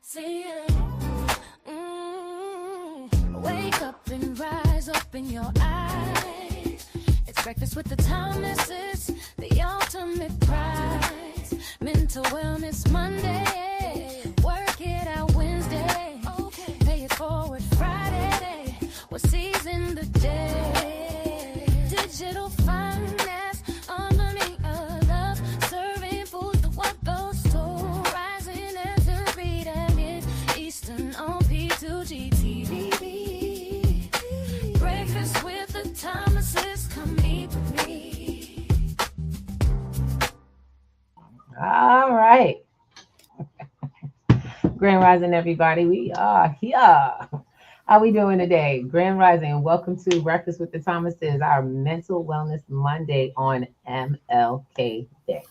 See you. Wake up and rise, open your eyes. It's breakfast with the Thomases, the ultimate prize. Mental Wellness Monday, work it out Wednesday. Okay, pay it forward Friday. What season the day? Digital finance, underneath of love, serving food the what goes to rising as a beat and it Eastern on P2GTV. Breakfast with the Thomases, come eat with me. All right. Grand Rising, everybody. We are here. How we doing today? Grand Rising. Welcome to Breakfast with the Thomases, our Mental Wellness Monday on MLK Day.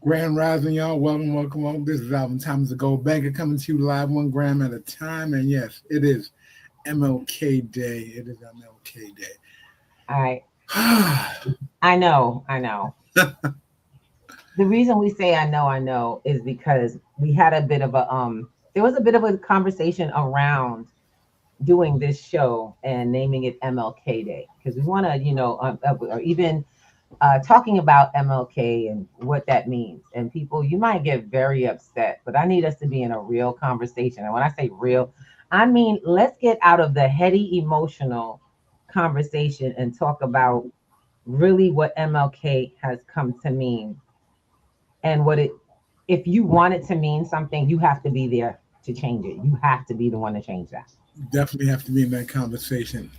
Grand Rising, y'all. Welcome. This is Alvin Thomas, the Gold Banker, coming to you live 1 gram at a time. And yes, it is MLK Day. It is MLK Day. All right. I know. The reason we say I know is because we had a bit of a there was a bit of a conversation around doing this show and naming it MLK Day, because we want to, or even talking about MLK and what that means. And people, you might get very upset, but I need us to be in a real conversation. And when I say real, I mean, let's get out of the heady emotional conversation and talk about really what MLK has come to mean. And if you want it to mean something, you have to be there to change it. You have to be the one to change that. Definitely have to be in that conversation.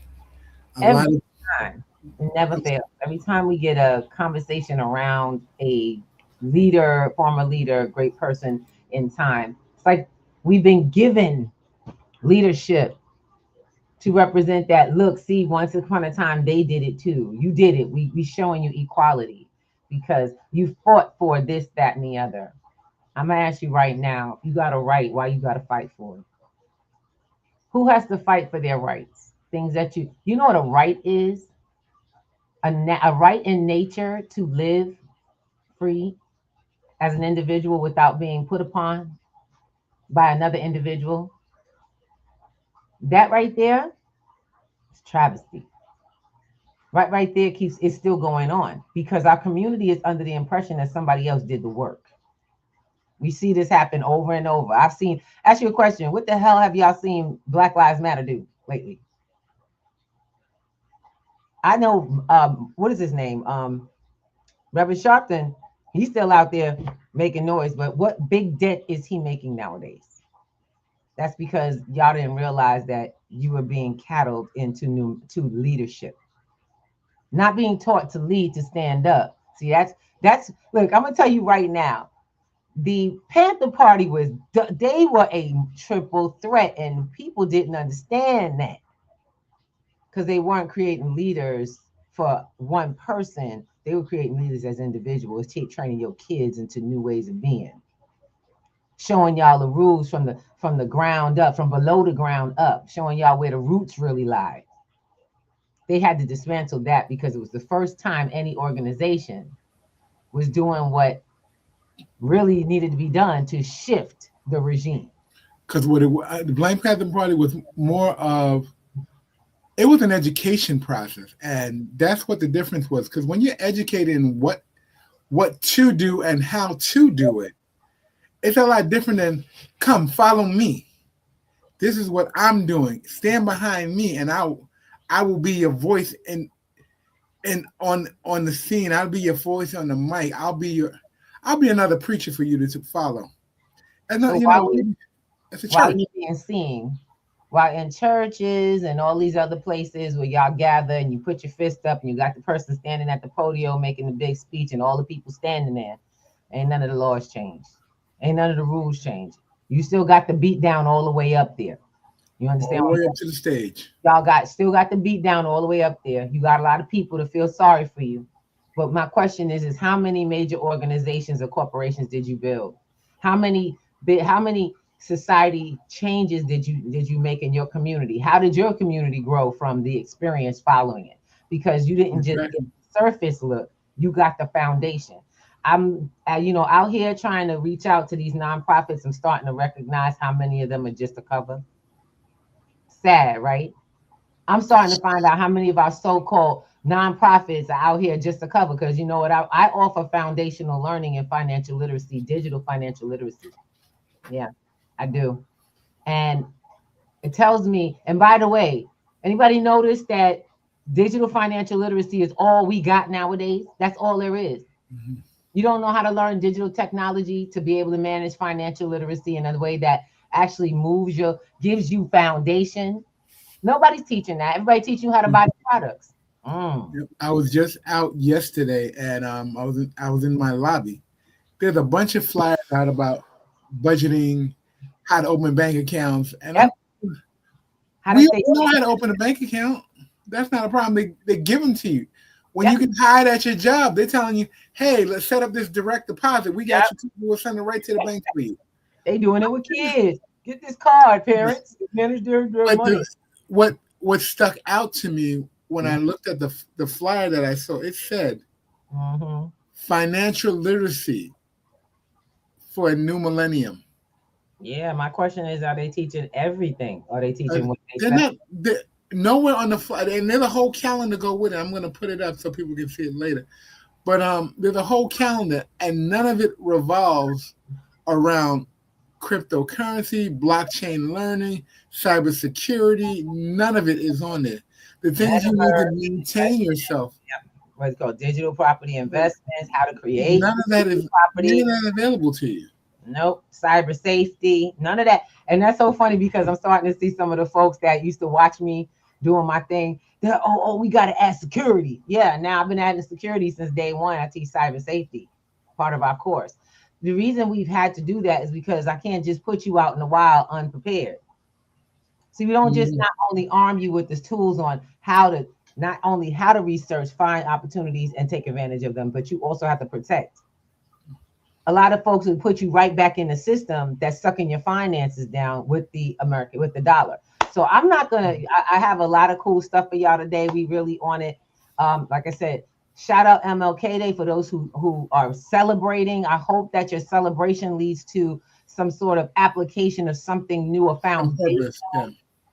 Every time. It never fails. Every time we get a conversation around a leader, former leader, great person in time, it's like we've been given leadership to represent that. Look, see, once upon a time, they did it too. You did it. We showing you equality because you fought for this, that, and the other. I'm going to ask you right now, you got a right, why you got to fight for it? Who has to fight for their rights? Things that you know what a right is? A right in nature to live free as an individual without being put upon by another individual. That right there is travesty. Right there it's still going on because our community is under the impression that somebody else did the work. We see this happen over and over. Ask you a question. What the hell have y'all seen Black Lives Matter do lately? I know, what is his name? Reverend Sharpton, he's still out there making noise, but what big dent is he making nowadays? That's because y'all didn't realize that you were being cattled into leadership. Not being taught to lead, to stand up. See, that's look, I'm gonna tell you right now, the Panther Party they were a triple threat, and people didn't understand that because they weren't creating leaders for one person. They were creating leaders as individuals, training your kids into new ways of being, showing y'all the rules from the ground up, from below the ground up, showing y'all where the roots really lie. They had to dismantle that because it was the first time any organization was doing what really needed to be done to shift the regime. Because the Black Panther Party was more of, it was an education process, and that's what the difference was. Because when you're educated in what to do and how to do it, it's a lot different than come follow me. This is what I'm doing. Stand behind me, and I will be your voice and on the scene. I'll be your voice on the mic. I'll be another preacher for you to follow. And so while you're being seen, while in churches and all these other places where y'all gather and you put your fist up and you got the person standing at the podium making the big speech and all the people standing there, ain't none of the laws changed. Ain't none of the rules changed. You still got the beat down all the way up there. You understand? All the way up to the stage. Y'all still got the beat down all the way up there. You got a lot of people to feel sorry for you. But my question is how many major organizations or corporations did you build? How many society changes did you make in your community? How did your community grow from the experience following it? Because you didn't just get the surface look, you got the foundation. I'm, out here trying to reach out to these nonprofits. I'm starting to recognize how many of them are just a cover. Sad, right? I'm starting to find out how many of our so-called nonprofits are out here just a cover. Because you know what? I offer foundational learning in financial literacy, digital financial literacy. Yeah, I do. And it tells me, and by the way, anybody notice that digital financial literacy is all we got nowadays? That's all there is. Mhm. You don't know how to learn digital technology to be able to manage financial literacy in a way that actually gives you foundation. Nobody's teaching that. Everybody teaching you how to buy the products. Yep. I was just out yesterday, and I was in my lobby. There's a bunch of flyers out about budgeting, how to open bank accounts, and Yep. we all know how to open a bank account. That's not a problem. They give them to you. When you get hired at your job, they're telling you, "Hey, let's set up this direct deposit. We got you. We'll send it right to the bank for you." They doing it with kids. Get this card, parents. Manage their money. What stuck out to me when I looked at the flyer that I saw, it said financial literacy for a new millennium. Yeah, my question is, are they teaching everything? Are they teaching what they They're not. Nowhere on the flyer, and there's a whole calendar go with it. I'm going to put it up so people can see it later. But there's a whole calendar, and none of it revolves around cryptocurrency, blockchain learning, cybersecurity. None of it is on there. The things you need to maintain yourself. What's called digital property investments, how to create none of that is property. None of that available to you. Nope. Cyber safety, none of that. And that's so funny because I'm starting to see some of the folks that used to watch me doing my thing. They're, we got to add security. Yeah, now I've been adding security since day one. I teach cyber safety, part of our course. The reason we've had to do that is because I can't just put you out in the wild unprepared. See, we don't just not only arm you with the tools on not only how to research, find opportunities and take advantage of them, but you also have to protect. A lot of folks will put you right back in the system that's sucking your finances down with the dollar. So I'm not gonna. I have a lot of cool stuff for y'all today. We really on it. Like I said, shout out MLK Day for those who are celebrating. I hope that your celebration leads to some sort of application of something new or foundation.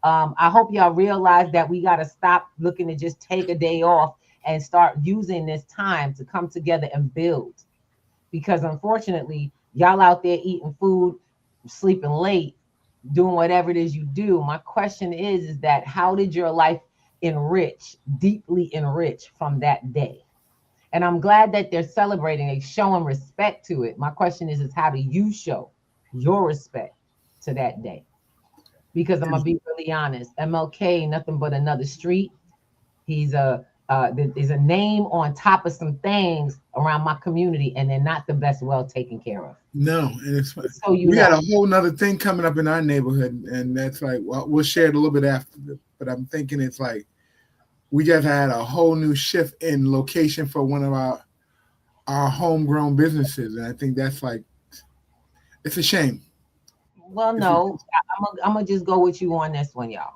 I hope y'all realize that we got to stop looking to just take a day off and start using this time to come together and build. Because unfortunately, y'all out there eating food, sleeping late, doing whatever it is you do. My question is that how did your life deeply enrich from that day? And I'm glad that they're celebrating, they're showing respect to it. My question is how do you show your respect to that day? Because I'm gonna be really honest, MLK, nothing but another street. There's a name on top of some things around my community, and they're not the best well taken care of. No, and it's so we got a whole nother thing coming up in our neighborhood, and that's like we'll share it a little bit after. But I'm thinking it's like we just had a whole new shift in location for one of our homegrown businesses, and I think that's like it's a shame. Well, no, I'm gonna just go with you on this one, y'all.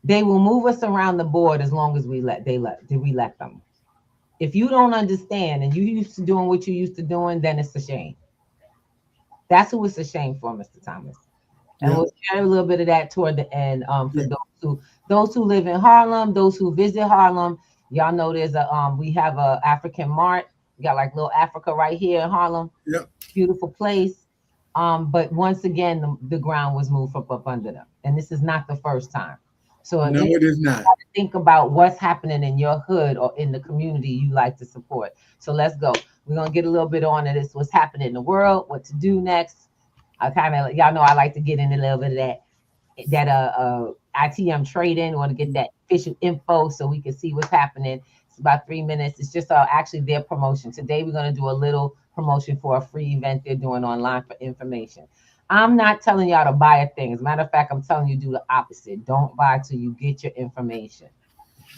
They will move us around the board as long as we let them. If you don't understand and you used to doing what you used to doing, then it's a shame. That's who it's a shame for, Mr. Thomas. And we'll share a little bit of that toward the end. For those who live in Harlem, those who visit Harlem, y'all know there's we have a African Mart. We got like little Africa right here in Harlem. Yep. Beautiful place. But once again, the ground was moved up under them, and this is not the first time. So no, it is not. Think about what's happening in your hood or in the community you like to support. So let's go. We're gonna get a little bit on it. It's what's happening in the world, what to do next. Y'all know I like to get in a little bit of that ITM trading. Want to get that official info so we can see what's happening. It's about 3 minutes. It's just actually their promotion. Today we're gonna do a little promotion for a free event they're doing online for information. I'm not telling y'all to buy a thing. As a matter of fact, I'm telling you do the opposite. Don't buy till you get your information.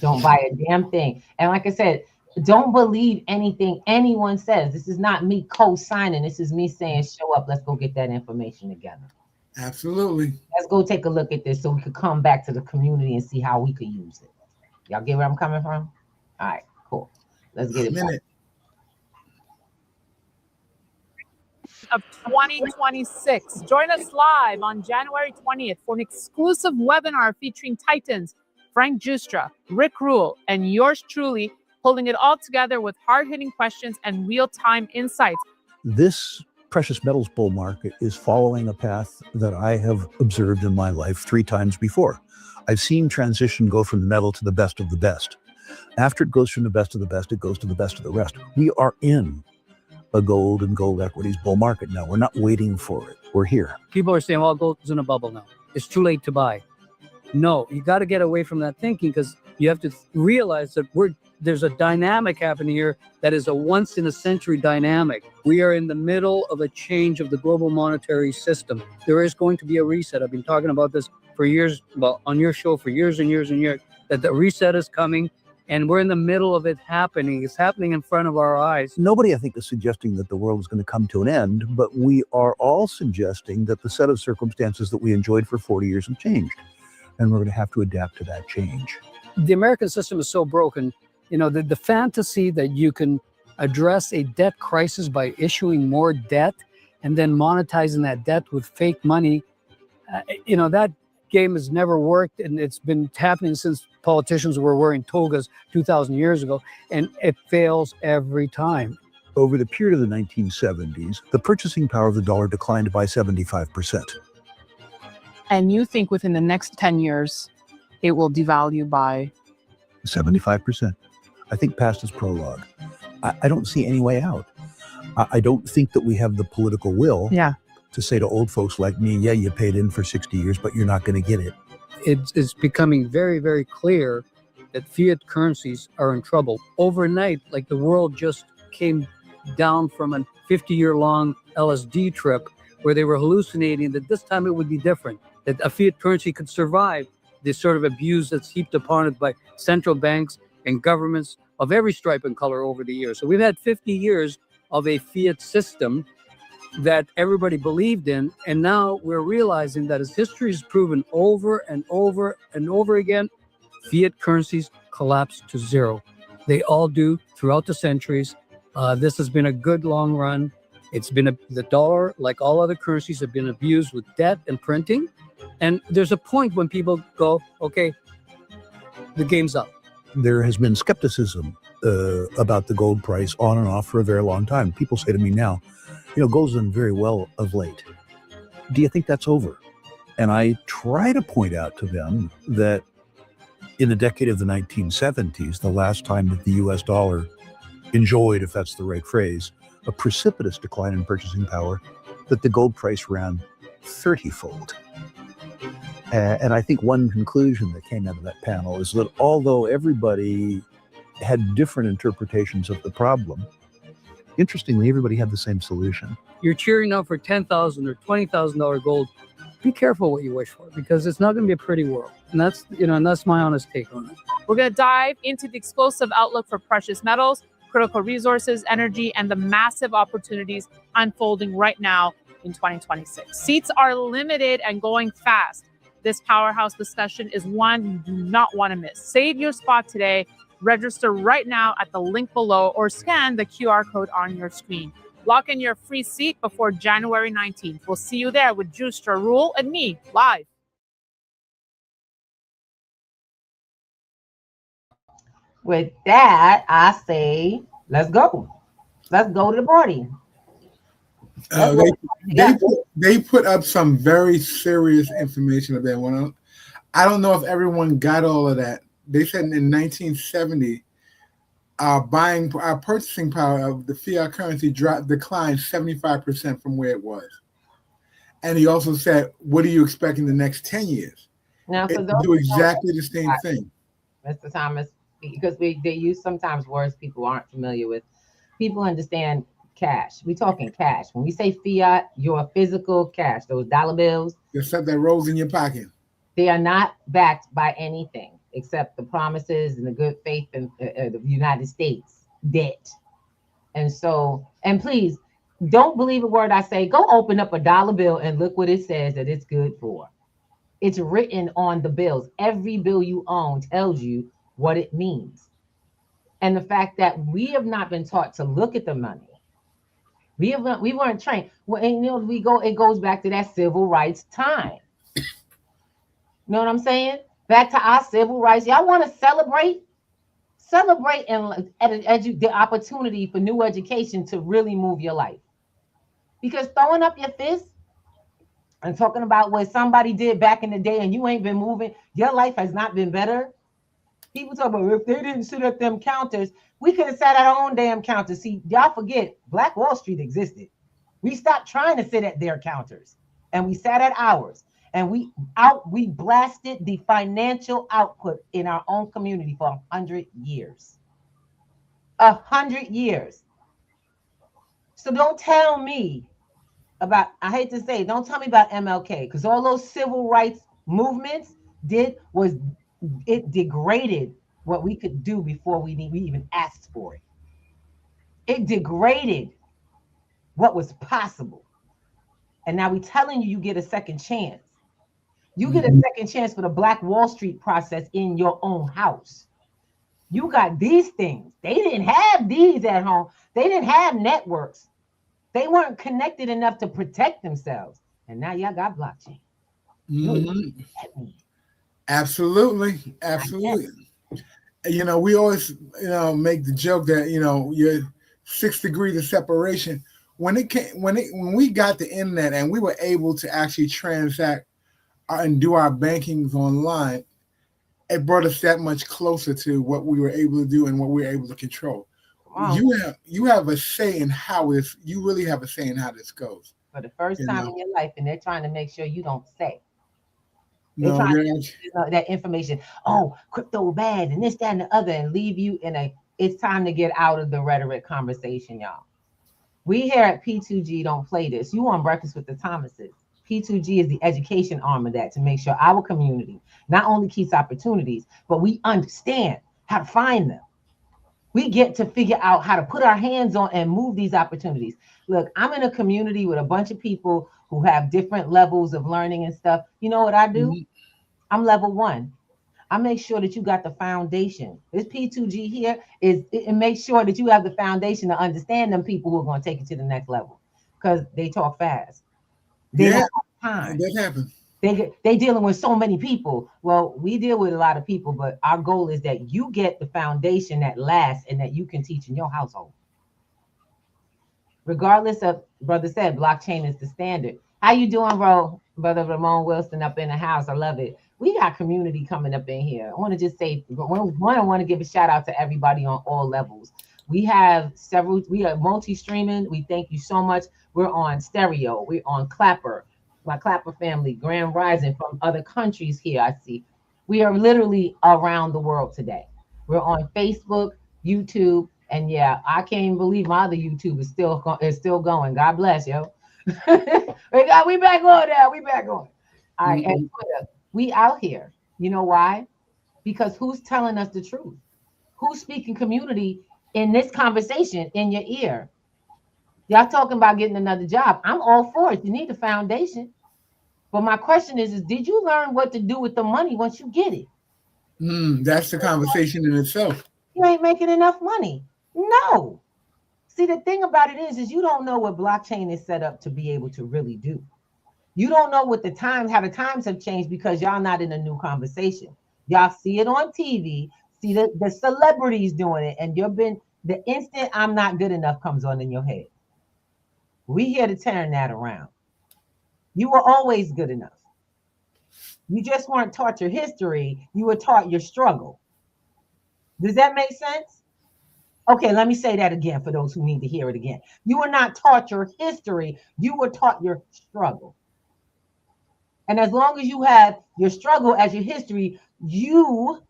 Don't buy a damn thing. And like I said, don't believe anything anyone says. This is not me co-signing. This is me saying, show up. Let's go get that information together. Absolutely. Let's go take a look at this so we could come back to the community and see how we could use it. Y'all get where I'm coming from? All right, cool. Let's get it. of 2026. Join us live on January 20th for an exclusive webinar featuring Titans, Frank Justra, Rick Rule, and yours truly, holding it all together with hard-hitting questions and real-time insights. This precious metals bull market is following a path that I have observed in my life 3 times before. I've seen transition go from the metal to the best of the best. After it goes from the best of the best, it goes to the best of the rest. We are in a gold and gold equities bull market now. We're not waiting for it. We're here. People are saying, well, gold's in a bubble now. It's too late to buy. No, you got to get away from that thinking, because you have to realize that there's a dynamic happening here that is a once in a century dynamic. We are in the middle of a change of the global monetary system. There is going to be a reset. I've been talking about this for years, on your show for years and years and years, that the reset is coming. And we're in the middle of it happening. It's happening in front of our eyes. Nobody, I think, is suggesting that the world is going to come to an end, but we are all suggesting that the set of circumstances that we enjoyed for 40 years have changed. And we're going to have to adapt to that change. The American system is so broken. You know, the fantasy that you can address a debt crisis by issuing more debt and then monetizing that debt with fake money, that game has never worked, and it's been happening since politicians were wearing togas 2,000 years ago, and it fails every time. Over the period of the 1970s, the purchasing power of the dollar declined by 75%. And you think within the next 10 years, it will devalue by? 75%. I think past is prologue. I don't see any way out. I don't think that we have the political will to say to old folks like me, yeah, you paid in for 60 years, but you're not going to get it. It's becoming very, very clear that fiat currencies are in trouble. Overnight, like the world just came down from a 50-year-long LSD trip where they were hallucinating that this time it would be different, that a fiat currency could survive the sort of abuse that's heaped upon it by central banks and governments of every stripe and color over the years. So we've had 50 years of a fiat system that everybody believed in, and now we're realizing that, as history has proven over and over and over again, fiat currencies collapse to zero. They all do throughout the centuries. This has been a good long run. It's been the dollar, like all other currencies, have been abused with debt and printing. And there's a point when people go, okay, the game's up. There has been skepticism about the gold price on and off for a very long time. People say to me now, gold's done very well of late. Do you think that's over? And I try to point out to them that in the decade of the 1970s, the last time that the US dollar enjoyed, if that's the right phrase, a precipitous decline in purchasing power, that the gold price ran 30-fold. And I think one conclusion that came out of that panel is that although everybody had different interpretations of the problem, interestingly, everybody had the same solution. You're cheering now for $10,000 or $20,000 gold. Be careful what you wish for, because it's not going to be a pretty world. And that's my honest take on it. We're going to dive into the explosive outlook for precious metals, critical resources, energy, and the massive opportunities unfolding right now in 2026. Seats are limited and going fast. This powerhouse discussion is one you do not want to miss. Save your spot today. Register right now at the link below or scan the QR code on your screen. Lock in your free seat before January 19th. We'll see you there with Justra, Rule, and me live. With that, I say, let's go. Let's go to the party. They put up some very serious information of that one. I don't know if everyone got all of that. They said in 1970, our purchasing power of the fiat currency declined 75% from where it was. And he also said, what do you expect in the next 10 years? Now, for those do exactly the same thing. Mr. Thomas, because they use sometimes words people aren't familiar with. People understand cash. We're talking cash. When we say fiat, your physical cash, those dollar bills. The stuff that rolls in your pocket. They are not backed by anything except the promises and the good faith of the United States debt. And so, and please, don't believe a word I say. Go open up a dollar bill and look what it says that it's good for. It's written on the bills. Every bill you own tells you what it means. And the fact that we have not been taught to look at the money We weren't trained. Well, and, it goes back to that civil rights time. You know what I'm saying? Back to our civil rights. Y'all want to celebrate? Celebrate and the opportunity for new education to really move your life. Because throwing up your fist and talking about what somebody did back in the day and you ain't been moving, your life has not been better. People talk about if they didn't sit at them counters, we could have sat at our own damn counters. See, y'all forget Black Wall Street existed. We stopped trying to sit at their counters and we sat at ours. And we blasted the financial output in our own community for 100 years. 100 years. So don't tell me about, I hate to say, don't tell me about MLK, because all those civil rights movements it degraded what we could do before we even asked for it. It degraded what was possible. And now we're telling you get a second chance. You get a second chance for the Black Wall Street process in your own house. You got these things. They didn't have these at home. They didn't have networks. They weren't connected enough to protect themselves. And now y'all got blockchain. Absolutely. We always, make the joke that, you're 6 degrees of separation. When we got the internet and we were able to actually transact and do our bankings online, it brought us that much closer to what we were able to do and what we were able to control. Wow. You have a say in how this. You really have a say in how this goes. For the first time in your life, and they're trying to make sure you don't say. They're trying to that information. Oh, crypto bad and this, that, and the other, and leave you in a. It's time to get out of the rhetoric conversation, y'all. We here at P2G don't play this. You on Breakfast with the Thomases. P2G is the education arm of that to make sure our community not only keeps opportunities, but we understand how to find them. We get to figure out how to put our hands on and move these opportunities. Look, I'm in a community with a bunch of people who have different levels of learning and stuff. You know what I do? I'm level 1. I make sure that you got the foundation. This P2G here it makes sure that you have the foundation to understand them people who are going to take you to the next level, because they talk fast. They have time. That happens. They dealing with so many people. Well, we deal with a lot of people, but our goal is that you get the foundation that lasts and that you can teach in your household. Regardless of, brother said, blockchain is the standard. How you doing, bro? Brother Ramon Wilson up in the house. I love it. We got community coming up in here. I want to just say, one, I want to give a shout out to everybody on all levels. We have multi-streaming. We thank you so much. We're on stereo. We're on Clapper. My Clapper family, Grand Rising from other countries here, I see. We are literally around the world today. We're on Facebook, YouTube, and yeah, I can't even believe my other YouTube is still going. God bless, yo. we back on now. We back on. All right, and Twitter, we out here. You know why? Because who's telling us the truth? Who's speaking community in this conversation in your ear? Y'all talking about getting another job. I'm all for it. You need a foundation. But my question is did you learn what to do with the money once you get it? That's the conversation in itself. You ain't making enough money. No. See, the thing about it is you don't know what blockchain is set up to be able to really do. You don't know what how the times have changed because y'all not in a new conversation. Y'all see it on TV, see the celebrities doing it, and the instant I'm not good enough comes on in your head. We here to turn that around. You were always good enough. You just weren't taught your history. You were taught your struggle. Does that make sense? Okay, let me say that again for those who need to hear it again. You were not taught your history. You were taught your struggle. And as long as you have your struggle as your history, you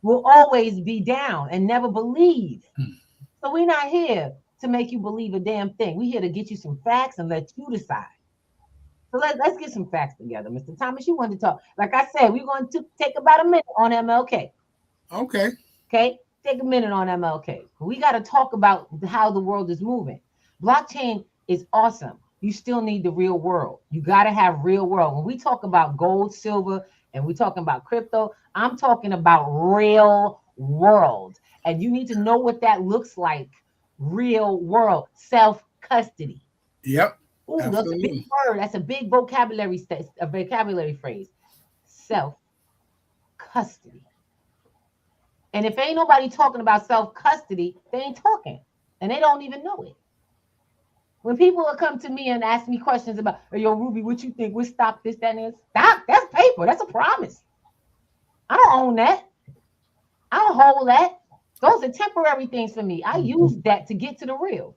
will always be down and never believe. So we're not here to make you believe a damn thing. We're here to get you some facts and let you decide. So let's get some facts together. Mr. Thomas, you wanted to talk. Like I said, we're going to take about a minute on MLK. Okay. Take a minute on MLK. We got to talk about how the world is moving. Blockchain is awesome. You still need the real world. You got to have real world. When we talk about gold, silver, and we talking about crypto, I'm talking about real world. And you need to know what that looks like real world. Self-custody. Yep. Ooh, that's a big Absolutely. word. That's a big a vocabulary phrase. Self-custody. And if ain't nobody talking about self-custody, they ain't talking. And they don't even know it. When people will come to me and ask me questions about, oh, yo, Ruby, what you think? We'll stop this, that, and this. Stop. That's paper. That's a promise. I don't own that. I don't hold that. Those are temporary things for me. I use that to get to the real.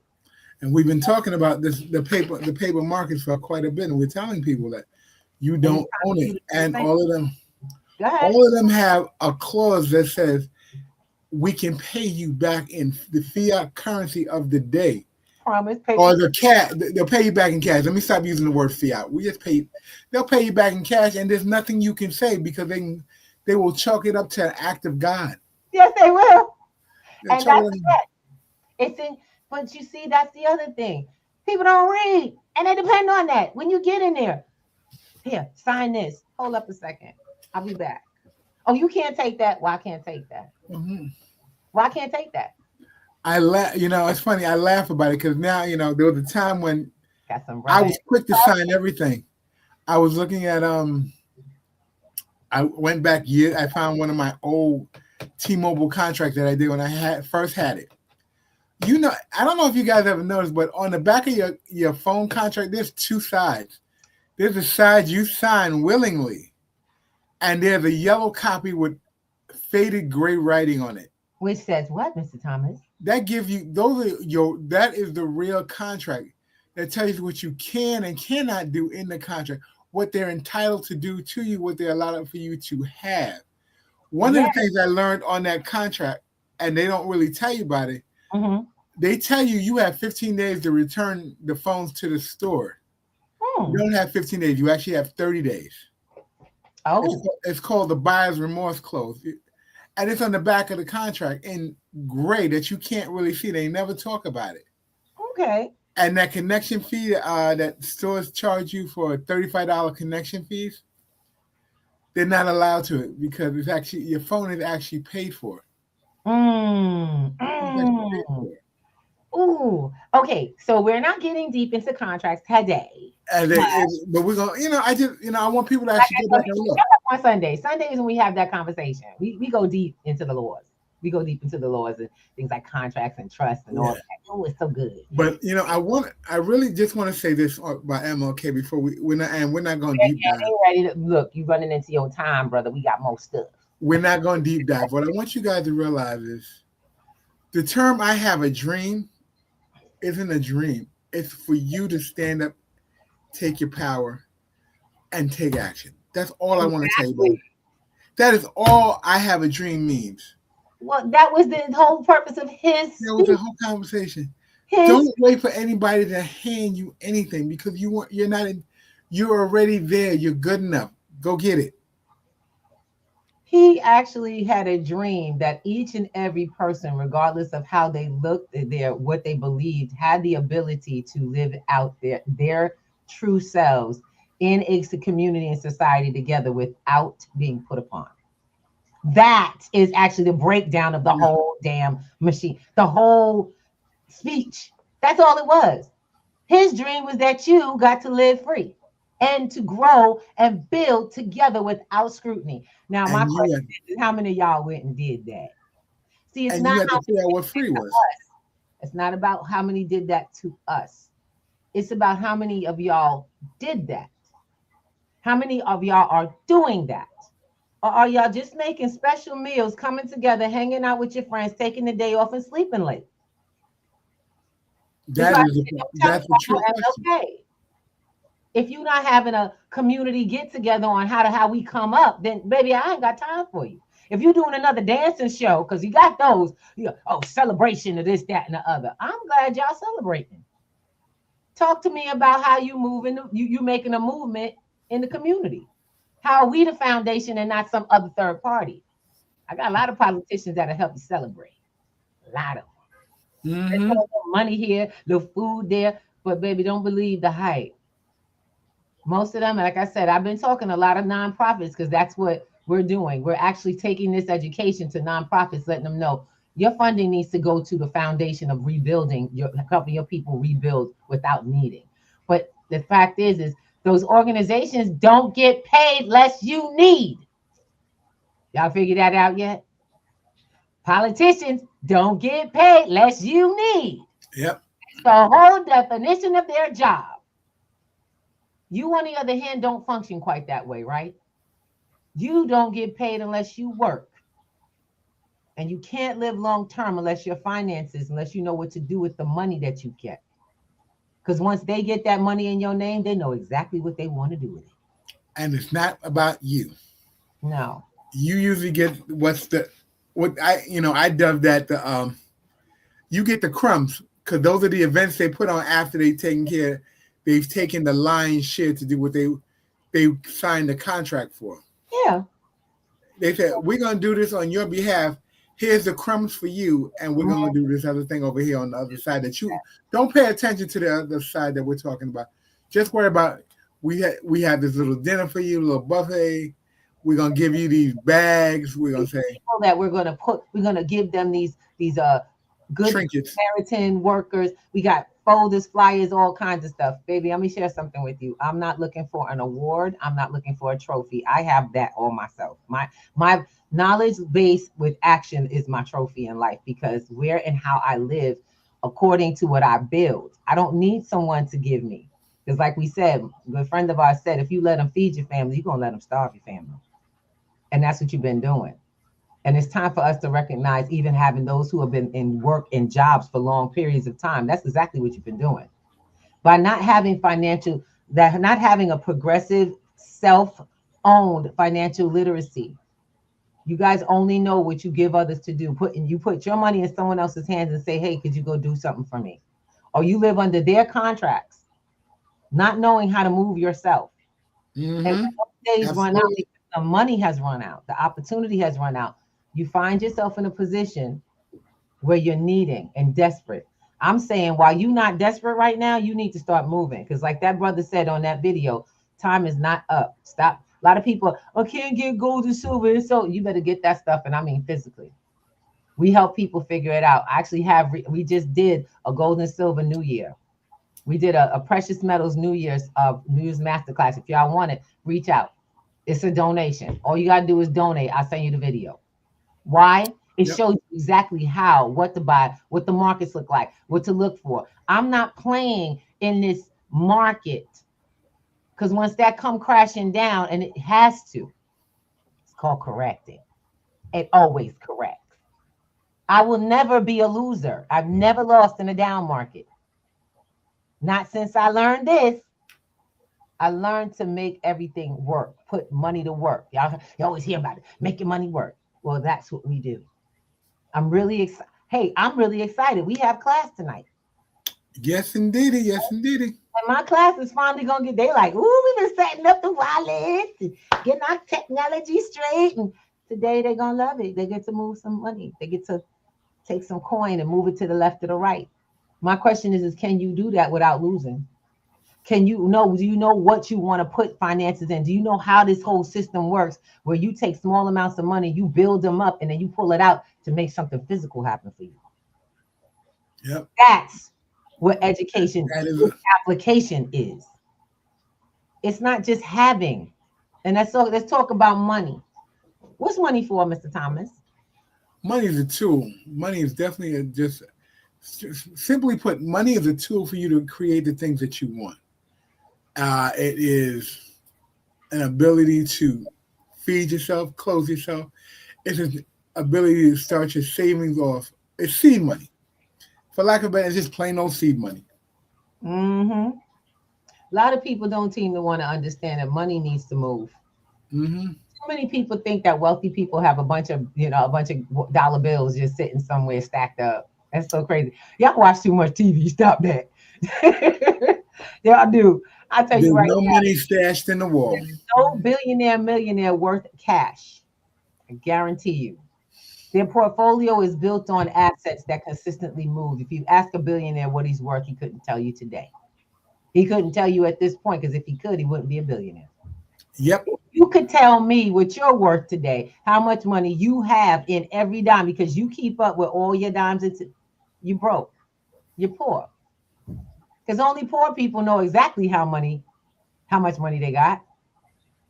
And we've been talking about this, the paper markets for quite a bit, and we're telling people that you don't own it. And all of them have a clause that says we can pay you back in the fiat currency of the day. Promise, paper. Or the cash. They'll pay you back in cash. Let me stop using the word fiat. They'll pay you back in cash, and there's nothing you can say because they will chalk it up to an act of God. Yes, they will. And that's it. It's in, but you see, that's the other thing. People don't read, and they depend on that. When you get in there, here, sign this. Hold up a second. I'll be back. Oh, you can't take that. Well, I can't take that. Mm-hmm. Well, I can't take that. I laugh. It's funny. I laugh about it because now, there was a time when I was quick to sign everything. I was looking at I went back years. I found one of my old T-Mobile contracts that I did when I first had it. I don't know if you guys ever noticed, but on the back of your phone contract, there's two sides. There's a side you sign willingly, and there's a yellow copy with faded gray writing on it. Which says what, Mr. Thomas? That gives you that is the real contract that tells you what you can and cannot do in the contract, what they're entitled to do to you, what they're allowed for you to have. One of the things I learned on that contract, and they don't really tell you about it, they tell you have 15 days to return the phones to the store. You don't have 15 days. You actually have 30 days. Oh. It's called the buyer's remorse clause. And it's on the back of the contract in gray that you can't really see. They never talk about it. Okay. And that connection fee that stores charge you for $35 connection fees, they're not allowed to it because it's actually your phone is actually paid for. Ooh. Okay. So we're not getting deep into contracts today. But we're gonna, I want people to actually go back and look. On Sundays when we have that conversation, we go deep into the laws. We go deep into the laws and things like contracts and trusts and all that. Oh, it's so good. But I really just want to say this about MLK before we're not going deep dive. Ready to look. You running into your time, brother. We got more stuff. We're not going deep dive. What I want you guys to realize is the term "I have a dream" isn't a dream. It's for you to stand up, take your power, and take action. That's all I want to tell you about. That is all "I have a dream" means. Well, that was the whole purpose of his. That was the whole conversation. Don't wait for anybody to hand you anything because you're already there. You're good enough. Go get it. He actually had a dream that each and every person, regardless of how they looked, what they believed, had the ability to live out their true selves in a community and society together without being put upon. That is actually the breakdown of the whole damn machine, the whole speech. That's all it was. His dream was that you got to live free and to grow and build together without scrutiny. Now, my question is, how many of y'all went and did that? See, it's not how what free was. It's not about how many did that to us. It's about how many of y'all did that. How many of y'all are doing that? Or are y'all just making special meals, coming together, hanging out with your friends, taking the day off and sleeping late? That's the true question. If you're not having a community get together on how we come up, then baby, I ain't got time for you. If you're doing another dancing show, because you got those, celebration of this, that, and the other. I'm glad y'all celebrating. Talk to me about how you moving, you making a movement in the community. How are we the foundation and not some other third party? I got a lot of politicians that'll help you celebrate. A lot of them. There's a little money here, little food there, but baby, don't believe the hype. Most of them, like I said, I've been talking to a lot of nonprofits because that's what we're doing. We're actually taking this education to nonprofits, letting them know Your funding needs to go to the foundation of rebuilding, helping your people rebuild without needing. But the fact is those organizations don't get paid less you need. Y'all figure that out yet? Politicians don't get paid less you need. Yep. It's the whole definition of their job. You, on the other hand, don't function quite that way, right? You don't get paid unless you work. And you can't live long term unless your finances, unless you know what to do with the money that you get. Because once they get that money in your name, they know exactly what they want to do with it. And it's not about you. No. You usually get I dub that you get the crumbs, because those are the events they put on after they've taken the lion's share to do what they signed the contract for. Yeah. They said, we're going to do this on your behalf. Here's the crumbs for you, and we're going to do this other thing over here on the other side that you don't pay attention to the other side that we're talking about. Just worry about we have this little dinner for you, a little buffet. We're going to give you these bags. We're going to say that we're going to give them these good trinkets. Samaritan workers. We got folders, flyers, all kinds of stuff. Baby, let me share something with you. I'm not looking for an award. I'm not looking for a trophy. I have that all myself. My knowledge base with action is my trophy in life, because where and how I live according to what I build. I don't need someone to give me. Because like we said, a friend of ours said, if you let them feed your family, you're going to let them starve your family. And that's what you've been doing. And it's time for us to recognize, even having those who have been in work and jobs for long periods of time, that's exactly what you've been doing. By not having not having a progressive, self-owned financial literacy. You guys only know what you give others to do. You put your money in someone else's hands and say, hey, could you go do something for me? Or you live under their contracts, not knowing how to move yourself. Mm-hmm. And when those days run out, the money has run out, the opportunity has run out. You find yourself in a position where you're needing and desperate. I'm saying, while you're not desperate right now, you need to start moving. Because like that brother said on that video, time is not up. Stop. A lot of people, can't get gold and silver. And so you better get that stuff. And I mean, physically. We help people figure it out. I actually we just did a gold and silver New Year. We did a precious metals New Year's masterclass. If y'all want it, reach out. It's a donation. All you got to do is donate. I'll send you the video. Why? It shows you exactly what to buy, what the markets look like, what to look for. I'm not playing in this market, because once that come crashing down, and it has to, it's called correcting. It always corrects. I will never be a loser. I've never lost in a down market. Not since I learned this. I learned to make everything work, put money to work. You always hear about it, make your money work. Well, that's what we do. I'm really excited. Hey, I'm really excited. We have class tonight. Yes, indeedy. Yes, indeedy. And my class is finally going to they like, ooh, we've been setting up the wallets and getting our technology straight. And today they're going to love it. They get to move some money. They get to take some coin and move it to the left or the right. My question is can you do that without losing? Do you know what you want to put finances in? Do you know how this whole system works, where you take small amounts of money, you build them up, and then you pull it out to make something physical happen for you? Yep. That's what education application is. It's not just having. And let's talk about money. What's money for, Mr. Thomas? Money is a tool. Money is definitely simply put, money is a tool for you to create the things that you want. It is an ability to feed yourself, clothe yourself. It's an ability to start your savings off. It's seed money. For lack of better, it's just plain old seed money. Mm-hmm. A lot of people don't seem to want to understand that money needs to move. Mm-hmm. Too many people think that wealthy people have a bunch of dollar bills just sitting somewhere stacked up. That's so crazy. Y'all watch too much TV. Stop that. Y'all do. I tell you right now. There's no money stashed in the wall. There's no billionaire, millionaire worth cash. I guarantee you. Their portfolio is built on assets that consistently move. If you ask a billionaire what he's worth, he couldn't tell you today. He couldn't tell you at this point, because if he could, he wouldn't be a billionaire. Yep. You could tell me what you're worth today, how much money you have in every dime, because you keep up with all your dimes. You broke. You're poor. Because only poor people know exactly how much money they got.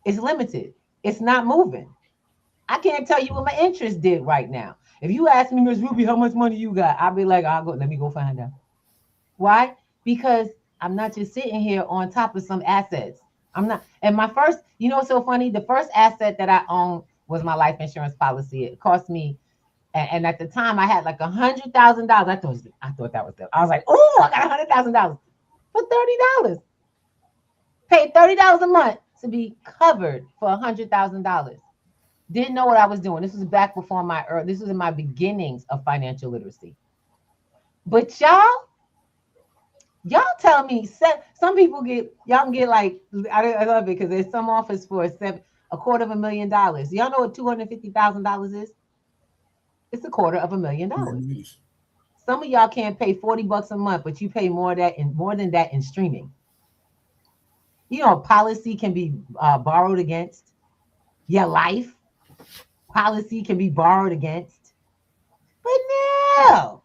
It's limited. It's not moving. I can't tell you what my interest did right now. If you ask me, Miss Ruby, how much money you got, I'll be like, let me go find out. Why? Because I'm not just sitting here on top of some assets. I'm not. And my first, you know what's so funny? The first asset that I owned was my life insurance policy. It cost me, and at the time I had like $100,000. I thought that was I was like, oh, I got $100,000 for $30. Paid $30 a month to be covered for $100,000. Didn't know what I was doing. This was back before this was in my beginnings of financial literacy. But y'all tell me, some people y'all can get like, I love it because there's some offers for $250,000. Y'all know what $250,000 is? It's $250,000. Some of y'all can't pay $40 a month, but you pay more than that in streaming. You know, policy can be borrowed against. Your life policy can be borrowed against. But no,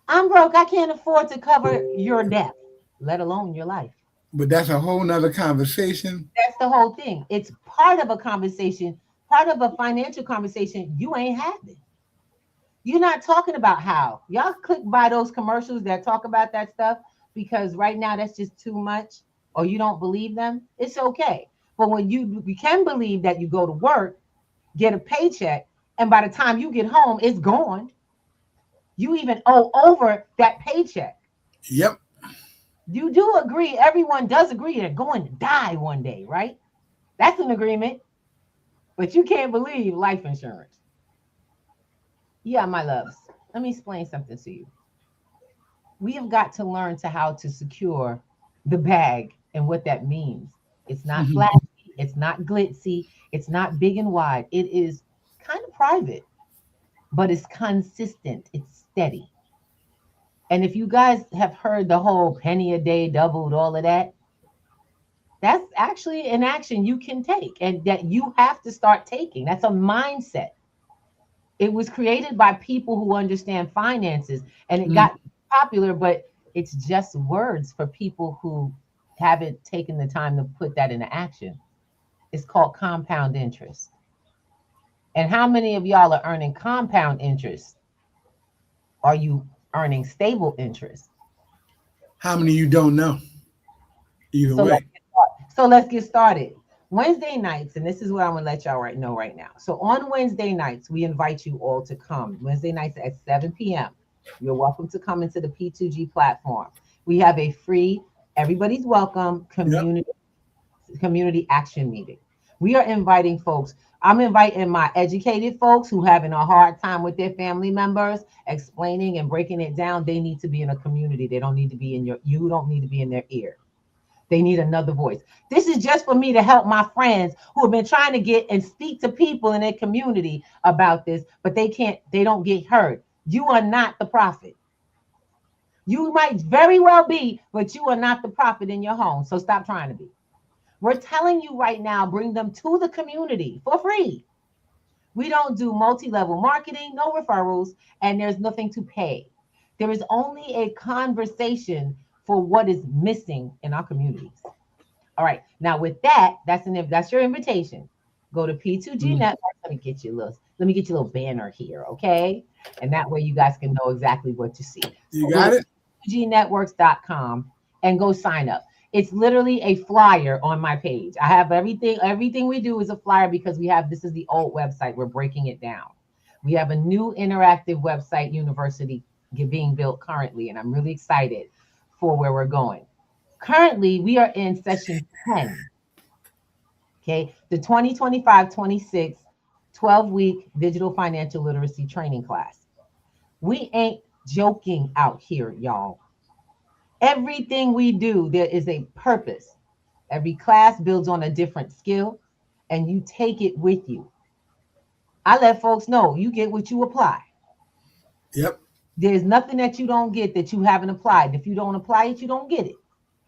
I'm broke. I can't afford to cover your debt, let alone your life. But that's a whole nother conversation. That's the whole thing. It's part of a conversation, part of a financial conversation you ain't having. You're not talking about how. Y'all click by those commercials that talk about that stuff because right now that's just too much, or you don't believe them. It's okay. But when you can believe that you go to work, get a paycheck, and by the time you get home, it's gone. You even owe over that paycheck. Yep. You do agree, everyone does agree they're going to die one day, right? That's an agreement. But you can't believe life insurance. Yeah, my loves, let me explain something to you. We have got to learn how to secure the bag and what that means. It's not flashy, it's not glitzy, it's not big and wide. It is kind of private, but it's consistent, it's steady. And if you guys have heard the whole penny a day doubled, all of that, that's actually an action you can take and that you have to start taking. That's a mindset. It was created by people who understand finances and it got popular, but it's just words for people who haven't taken the time to put that into action. It's called compound interest. And how many of y'all are earning compound interest? Are you earning stable interest? How many you don't know? Either way. So let's get started. Wednesday nights, and this is what I'm going to let y'all know right now. So on Wednesday nights, we invite you all to come. Wednesday nights at 7 p.m. You're welcome to come into the P2G platform. We have a free, everybody's welcome community action meeting. We are inviting folks. I'm inviting my educated folks who having a hard time with their family members, explaining and breaking it down. They need to be in a community. They don't need to be you don't need to be in their ear. They need another voice. This is just for me to help my friends who have been trying to get and speak to people in their community about this, but they don't get heard. You are not the prophet. You might very well be, but you are not the prophet in your home. So stop trying to be. We're telling you right now, bring them to the community for free. We don't do multi-level marketing, no referrals, and there's nothing to pay. There is only a conversation for what is missing in our communities. All right. Now with that, that's your invitation. Go to P2G Network. Let me get you a little banner here, okay? And that way you guys can know exactly what to see. You got it? P2GNetworks.com and go sign up. It's literally a flyer on my page. I have everything we do is a flyer because this is the old website. We're breaking it down. We have a new interactive website university being built currently, and I'm really excited for where we're going. Currently, we are in session 10. Okay, the 2025-26 12-week digital financial literacy training class. We ain't joking out here, y'all. Everything we do, there is a purpose. Every class builds on a different skill, and you take it with you. I let folks know you get what you apply. Yep. There's nothing that you don't get that you haven't applied. If you don't apply it, you don't get it.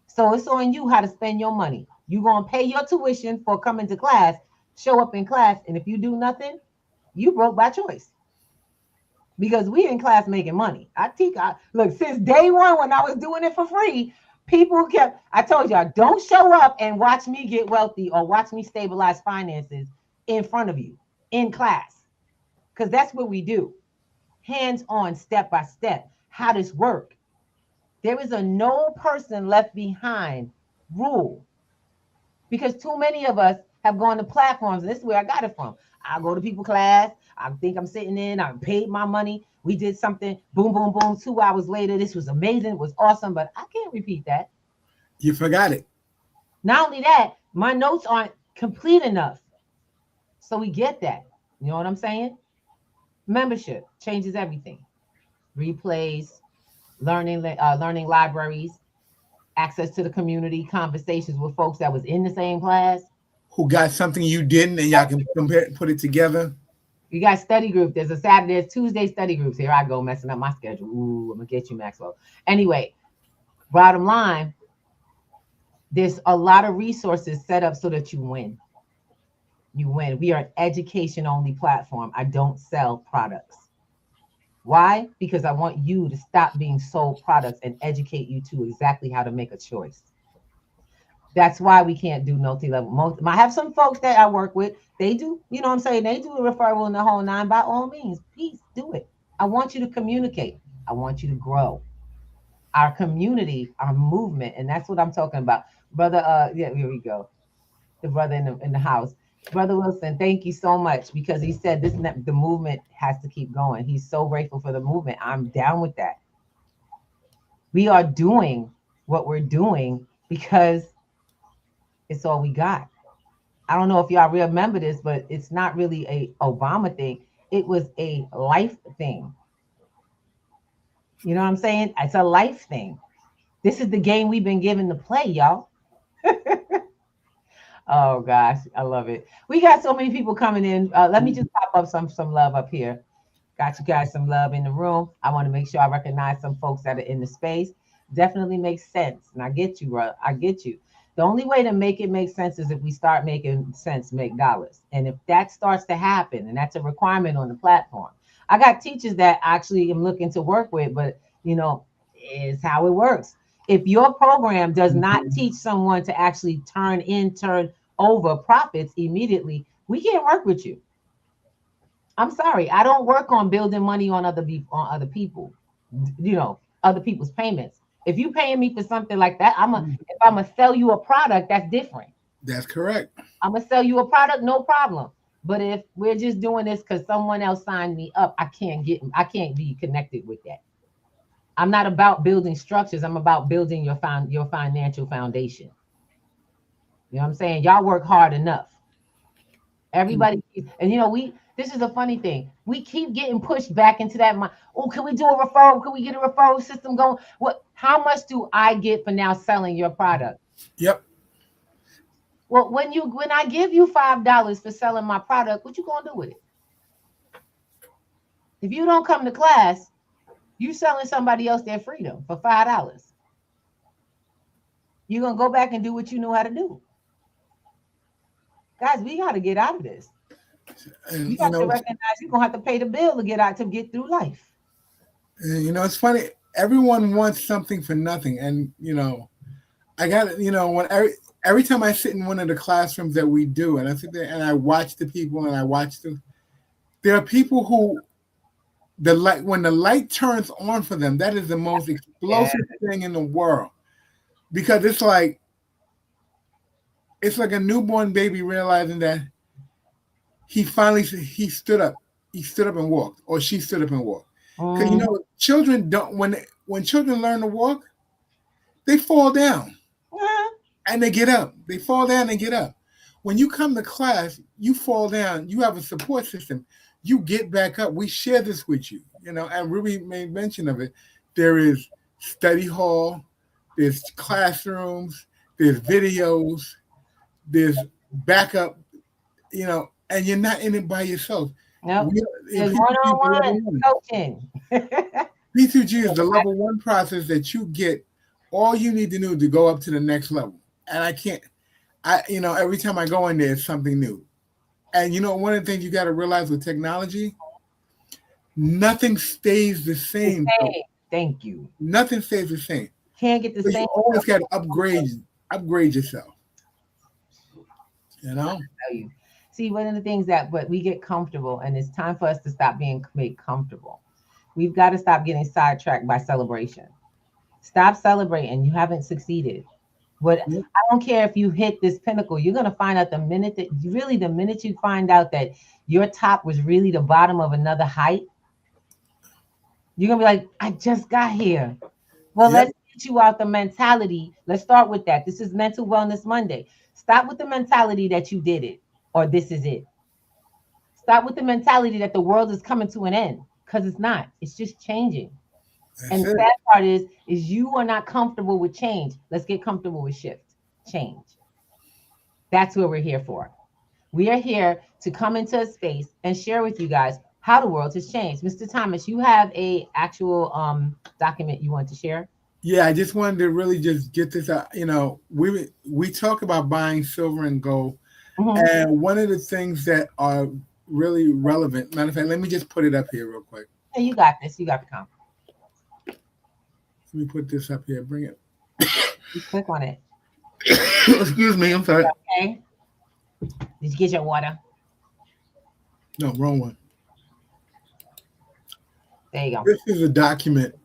So it's on you how to spend your money. You're going to pay your tuition for coming to class, show up in class, and if you do nothing, you broke by choice. Because we in class making money. Look, since day one when I was doing it for free, people kept, I told y'all, don't show up and watch me get wealthy or watch me stabilize finances in front of you in class. Because that's what we do. Hands-on, step by step. How does work? There is a no person left behind rule. Because too many of us have gone to platforms, and this is where I got it from. I go to people's class, I think I'm sitting in, I paid my money, we did something, boom, boom, boom, 2 hours later, this was amazing, it was awesome, but I can't repeat that. You forgot it. Not only that, my notes aren't complete enough. So we get that. You know what I'm saying? Membership changes everything. Replays, learning libraries, access to the community, conversations with folks that was in the same class. Who got something you didn't, and y'all can compare, put it together. You got study group. There's a Saturday, there's Tuesday study groups. Here I go messing up my schedule. Ooh, I'm gonna get you, Maxwell. Anyway, bottom line, there's a lot of resources set up so that you win. You win. We are an education-only platform. I don't sell products. Why? Because I want you to stop being sold products and educate you to exactly how to make a choice. That's why we can't do multi-level. I have some folks that I work with. They do, you know what I'm saying? They do a referral in the whole nine. By all means, please do it. I want you to communicate. I want you to grow. Our community, our movement, and that's what I'm talking about. Brother, yeah, here we go. The brother in the house. Brother Wilson, thank you so much, because he said the movement has to keep going. He's so grateful for the movement. I'm down with that. We are doing what we're doing because it's all we got. I don't know if y'all remember this, but it's not really a Obama thing. It was a life thing. You know what I'm saying? It's a life thing. This is the game we've been given to play, y'all. Oh gosh, I love it. We got so many people coming in. Let me just pop up some love up here. Got you guys some love in the room. I want to make sure I recognize some folks that are in the space. Definitely makes sense. And I get you, bro. I get you. The only way to make it make sense is if we start making sense, make dollars. And if that starts to happen, and that's a requirement on the platform. I got teachers that actually am looking to work with, but you know, it's how it works. If your program does not teach someone to actually turn over profits immediately, we can't work with you. I'm sorry. I don't work on building money on other people, you know, other people's payments. If you paying me for something like that, if I'm gonna sell you a product, that's different. That's correct. I'm gonna sell you a product, no problem. But if we're just doing this because someone else signed me up, I can't be connected with that. I'm not about building structures. I'm about building your financial foundation. You know what I'm saying? Y'all work hard enough. Everybody, and you know, this is a funny thing. We keep getting pushed back into that. Oh, can we do a referral? Can we get a referral system going? How much do I get for now selling your product? Yep. Well, when I give you $5 for selling my product, what you gonna do with it? If you don't come to class, you selling somebody else their freedom for $5. You're gonna go back and do what you knew how to do. Guys, we got to get out of this. You got to recognize you're going to have to pay the bill to get through life. You know, it's funny. Everyone wants something for nothing. And, you know, I got it, you know, when every time I sit in one of the classrooms that we do, and I sit there and I watch the people and I watch them, there are people who when the light turns on for them, that is the most explosive thing in the world. Because it's like a newborn baby realizing that he stood up and walked, or she stood up and walked. Because you know, children don't, when children learn to walk, they fall down and they get up. They fall down and get up. When you come to class, you fall down. You have a support system. You get back up. We share this with you, you know. And Ruby made mention of it. There is study hall, there's classrooms, there's videos, there's backup, you know, and you're not in it by yourself. No, there's one-on-one coaching. P2G is the level 1 process that you get all you need to do to go up to the next level. And every time I go in there, it's something new. And one of the things you got to realize with technology, nothing stays the same. Thank you. Nothing stays the same. Can't get the So same. you always got to upgrade yourself. Tell you. See, one of the things but we get comfortable, and it's time for us to stop being made comfortable. We've got to stop getting sidetracked by celebration. Stop celebrating. You haven't succeeded. But I don't care if you hit this pinnacle. You're gonna find out the minute you find out that your top was really the bottom of another height, you're gonna be like, I just got here. Well, let's get you out the mentality. Let's start with that. This is Mental Wellness Monday. Stop with the mentality that you did it or this is it. Stop with the mentality that the world is coming to an end, because it's not. It's just changing. And the sad part is you are not comfortable with change. Let's get comfortable with change. That's what we're here for. We are here to come into a space and share with you guys how the world has changed. Mr. Thomas, you have a actual document you want to share? Yeah, I just wanted to really just get this out. We talk about buying silver and gold, and one of the things that are really relevant. Matter of fact, let me just put it up here real quick. Hey, you got this. You got the count. Let me put this up here. Bring it. You click on it. Excuse me. I'm sorry. Okay. Did you get your water? No, wrong one. There you go. This is a document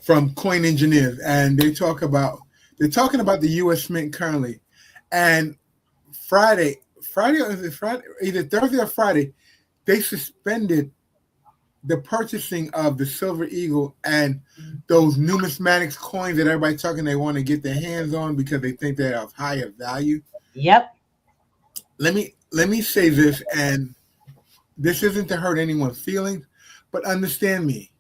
from Coin Engineers, and they're talking about the U.S. Mint currently, and Friday, either Thursday or Friday, they suspended the purchasing of the Silver Eagle and those numismatics coins that everybody's talking they want to get their hands on because they think they're of higher value. Yep. Let me say this, and this isn't to hurt anyone's feelings, but understand me.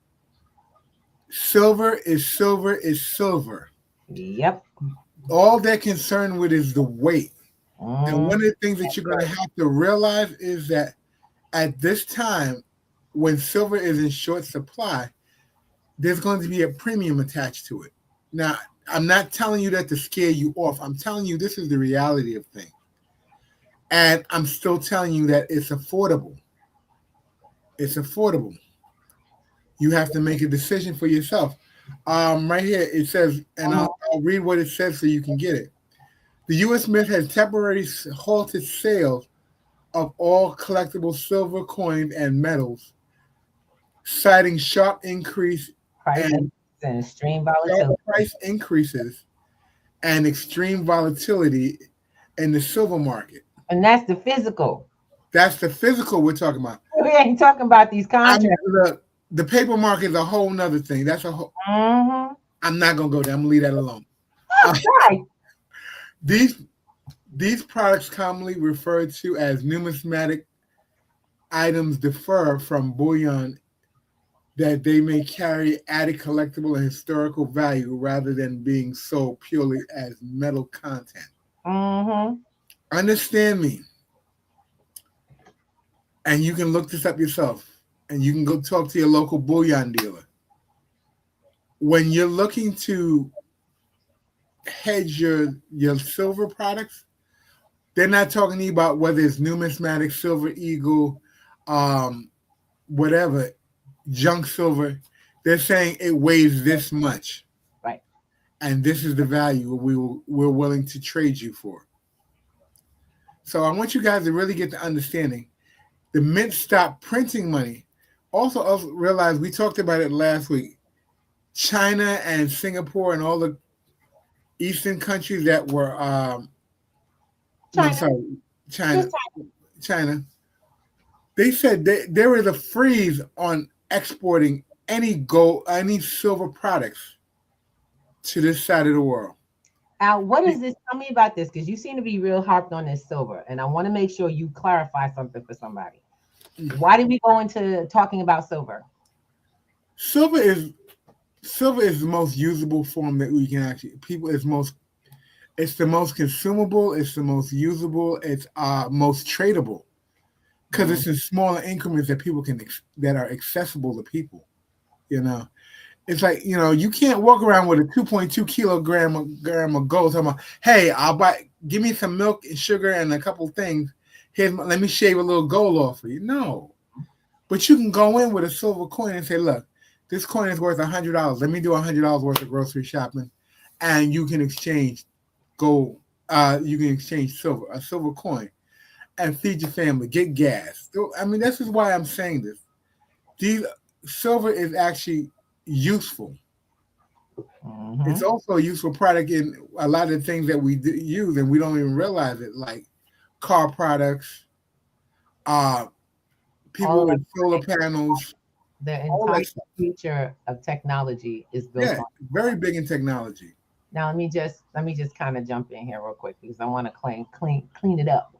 Silver is silver is silver. Yep. All they're concerned with is the weight. And one of the things that you're going to have to realize is that at this time, when silver is in short supply, there's going to be a premium attached to it. Now, I'm not telling you that to scare you off. I'm telling you this is the reality of things. And I'm still telling you that it's affordable. It's affordable. You have to make a decision for yourself. Right here, it says, and I'll read what it says so you can get it. The U.S. Mint has temporarily halted sales of all collectible silver coins and metals, citing sharp increase and extreme volatility. Price increases and extreme volatility in the silver market. And that's the physical. That's the physical we're talking about. We ain't talking about these contracts. The paper market is a whole nother thing. That's a whole. I'm not gonna go there. I'm gonna leave that alone. Right. These products, commonly referred to as numismatic items, differ from bullion that they may carry added collectible and historical value rather than being sold purely as metal content. Understand me. And you can look this up yourself. And you can go talk to your local bullion dealer. When you're looking to hedge your silver products, they're not talking to you about whether it's numismatic, silver eagle, whatever, junk silver. They're saying it weighs this much. Right. And this is the value we're willing to trade you for. So I want you guys to really get the understanding. The Mint stopped printing money. Also realize, we talked about it last week, China and Singapore and all the Eastern countries that were China. They said there is a freeze on exporting any gold, any silver products to this side of the world. Al, what is this? Tell me about this, because you seem to be real harped on this silver, and I want to make sure you clarify something for somebody. Why did we go into talking about silver? Silver is the most usable form that we can actually. It's the most consumable. It's the most usable. It's most tradable because it's in smaller increments that people that are accessible to people. It's like, you can't walk around with a 2.2 kilogram of gold talking about, hey, give me some milk and sugar and a couple things. Let me shave a little gold off for you. No. But you can go in with a silver coin and say, look, this coin is worth $100. Let me do $100 worth of grocery shopping. And you can exchange gold. You can exchange a silver coin, and feed your family, get gas. I mean, this is why I'm saying this. Silver is actually useful. Mm-hmm. It's also a useful product in a lot of the things that we use, and we don't even realize it, like car products, people with solar panels. The entire future of technology is built on. Very big in technology. Now let me just kind of jump in here real quick because I want to clean it up.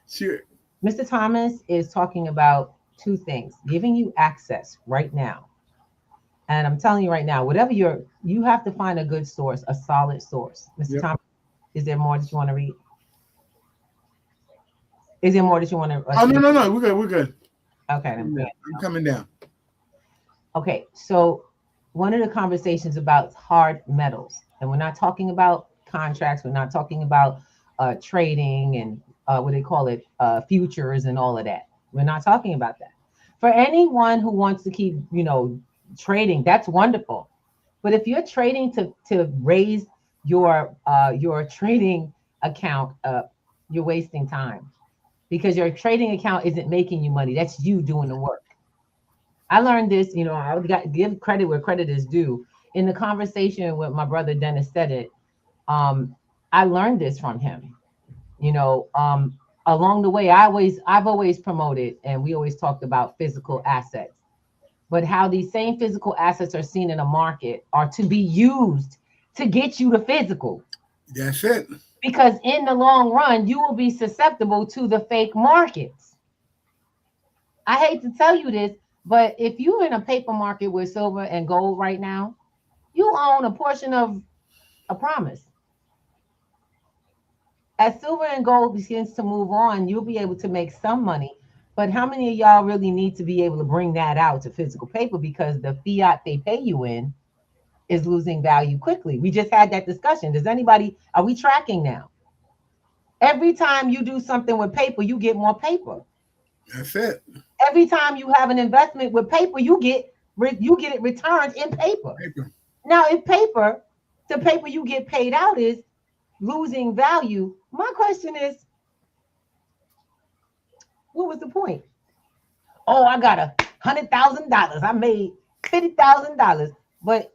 Sure. Mr. Thomas is talking about two things: giving you access right now. And I'm telling you right now, whatever you have to find a good source, a solid source. Mr. Thomas, is there more that you want to read? Is there more that you want to? Oh, no. We're good. Okay. I'm coming down. Okay. So one of the conversations about hard metals, and we're not talking about contracts. We're not talking about trading and what they call it, futures and all of that. We're not talking about that. For anyone who wants to keep, trading, that's wonderful. But if you're trading to raise your trading account, you're wasting time, because your trading account isn't making you money. That's you doing the work. I learned this, I got to give credit where credit is due. In the conversation with my brother Dennis said it, I learned this from him. Along the way, I've always promoted, and we always talked about physical assets. But how these same physical assets are seen in a market are to be used to get you the physical. That's it. Because in the long run, you will be susceptible to the fake markets. I hate to tell you this, but if you're in a paper market with silver and gold right now, you own a portion of a promise. As silver and gold begins to move on, you'll be able to make some money. But how many of y'all really need to be able to bring that out to physical paper, because the fiat they pay you in is losing value quickly? We just had that discussion. Are we tracking now? Every time you do something with paper, you get more paper. That's it. Every time you have an investment with paper, you get it returned in paper. Now, if the paper you get paid out is losing value, my question is, what was the point? Oh, I got $100,000. I made $50,000, but